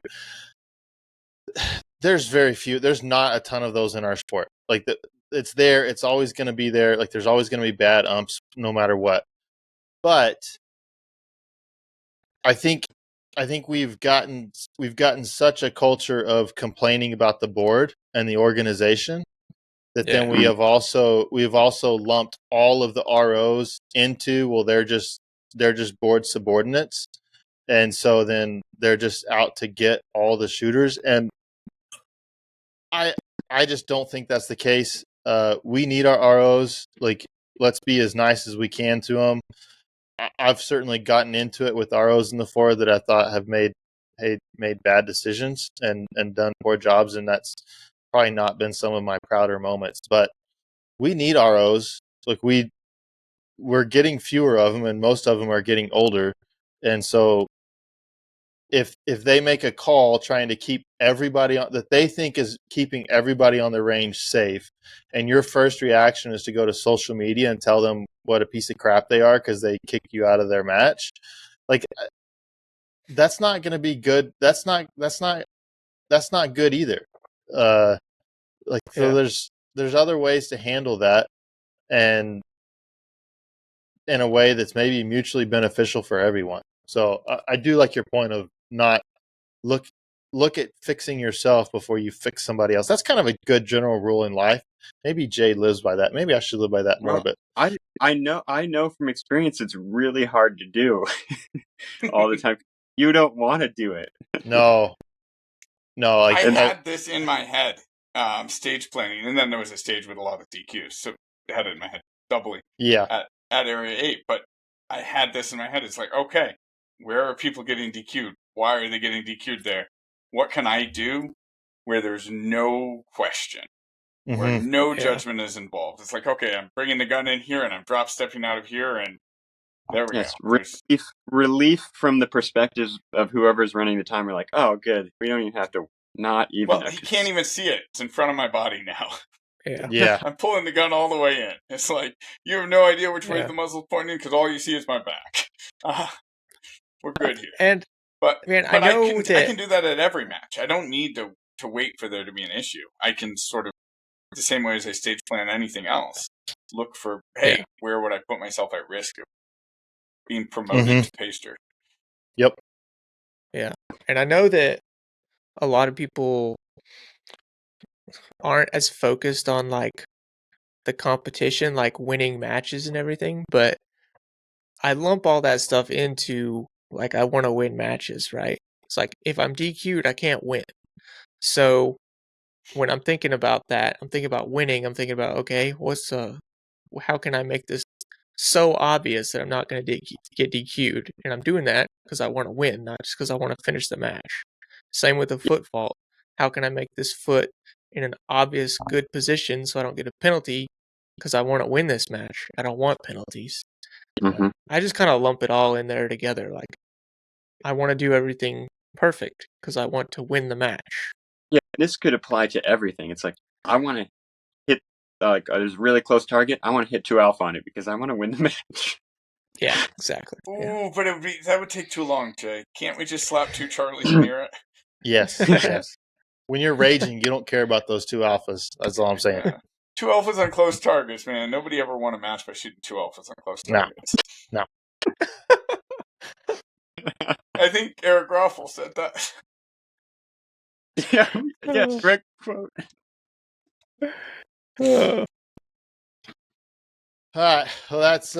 There's very few. There's not a ton of those in our sport. Like it's there. It's always going to be there. Like there's always going to be bad umps, no matter what. But I think we've gotten such a culture of complaining about the board and the organization that then we have also lumped all of the ROs into, well, they're just board subordinates, and so then they're just out to get all the shooters. And I just don't think that's the case. We need our ROs. Like, let's be as nice as we can to them. I've certainly gotten into it with ROs in the fore that I thought have made bad decisions and done poor jobs, and that's probably not been some of my prouder moments. But we need ROs. Like we're getting fewer of them, and most of them are getting older. And so if they make a call trying to keep everybody on, that they think is keeping everybody on the range safe, and your first reaction is to go to social media and tell them what a piece of crap they are because they kicked you out of their match, like that's not going to be good. That's not good either. So there's other ways to handle that, and in a way that's maybe mutually beneficial for everyone. So I do like your point of not look at fixing yourself before you fix somebody else. That's kind of a good general rule in life. Maybe Jay lives by that. Maybe I should live by that more. But I know from experience it's really hard to do all the time. You don't want to do it. No. I had this in my head, stage planning, and then there was a stage with a lot of DQs, so I had it in my head doubly. Yeah. At Area 8, but I had this in my head. It's like, okay, where are people getting DQ'd? Why are they getting DQ'd there? What can I do where there's no question, where no judgment is involved? It's like, okay, I'm bringing the gun in here and I'm drop stepping out of here, and there we go. Relief from the perspective of whoever's running the timer. Like, oh, good, we don't even have to. Not even. Well, he can't even see it. It's in front of my body now. Yeah. I'm pulling the gun all the way in. It's like, you have no idea which way the muzzle's pointing because all you see is my back. We're good here. But I can do that at every match. I don't need to wait for there to be an issue. I can sort of, the same way as I stage plan anything else, look for, hey, where would I put myself at risk of being promoted to paster? Yep. Yeah. And I know that a lot of people aren't as focused on like the competition, like winning matches and everything, but I lump all that stuff into like I want to win matches, right? It's like if I'm DQ'd, I can't win. So when I'm thinking about that, I'm thinking about winning. I'm thinking about, okay, how can I make this so obvious that I'm not going to get DQ'd? And I'm doing that because I want to win, not just because I want to finish the match. Same with the foot fault. How can I make this foot in an obvious good position so I don't get a penalty because I want to win this match? I don't want penalties. I just kind of lump it all in there together. Like, I want to do everything perfect because I want to win the match. Yeah, this could apply to everything. It's like, I want to hit, there's a really close target. I want to hit 2 alpha on it because I want to win the match. Yeah, exactly. Oh, but that would take too long, Jay. Can't we just slap 2 Charlies near it? Yes, yes. When you're raging, you don't care about those 2 alphas. That's all I'm saying. Yeah. 2 alphas on close targets, man. Nobody ever won a match by shooting 2 alphas on close targets. No. I think Eric Groffel said that. Yeah, direct quote. All right. Well, that's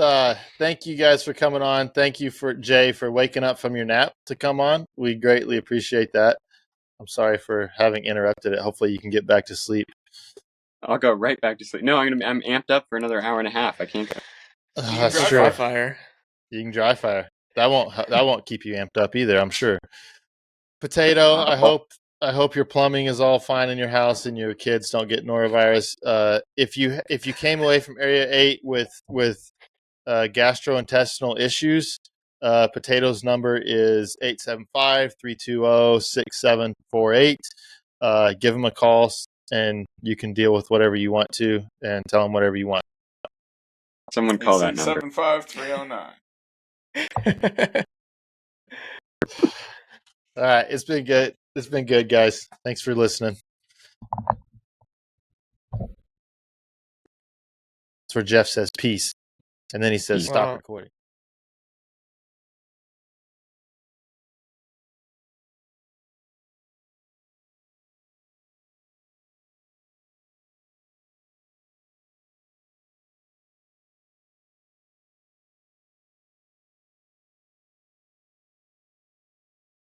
thank you guys for coming on. Thank you for Jay for waking up from your nap to come on. We greatly appreciate that. I'm sorry for having interrupted it. Hopefully you can get back to sleep. I'll go right back to sleep. No, I'm amped up for another hour and a half. I can't go. That's true. Dry fire. You can dry fire. That won't keep you amped up either, I'm sure. Potato, I hope your plumbing is all fine in your house and your kids don't get norovirus. If you came away from Area 8 with gastrointestinal issues, Potato's number is 875-320-6748. Give them a call and you can deal with whatever you want to and tell them whatever you want. Someone call that number. 75309. All right, it's been good. It's been good, guys. Thanks for listening. That's where Jeff says peace, and then he says stop recording.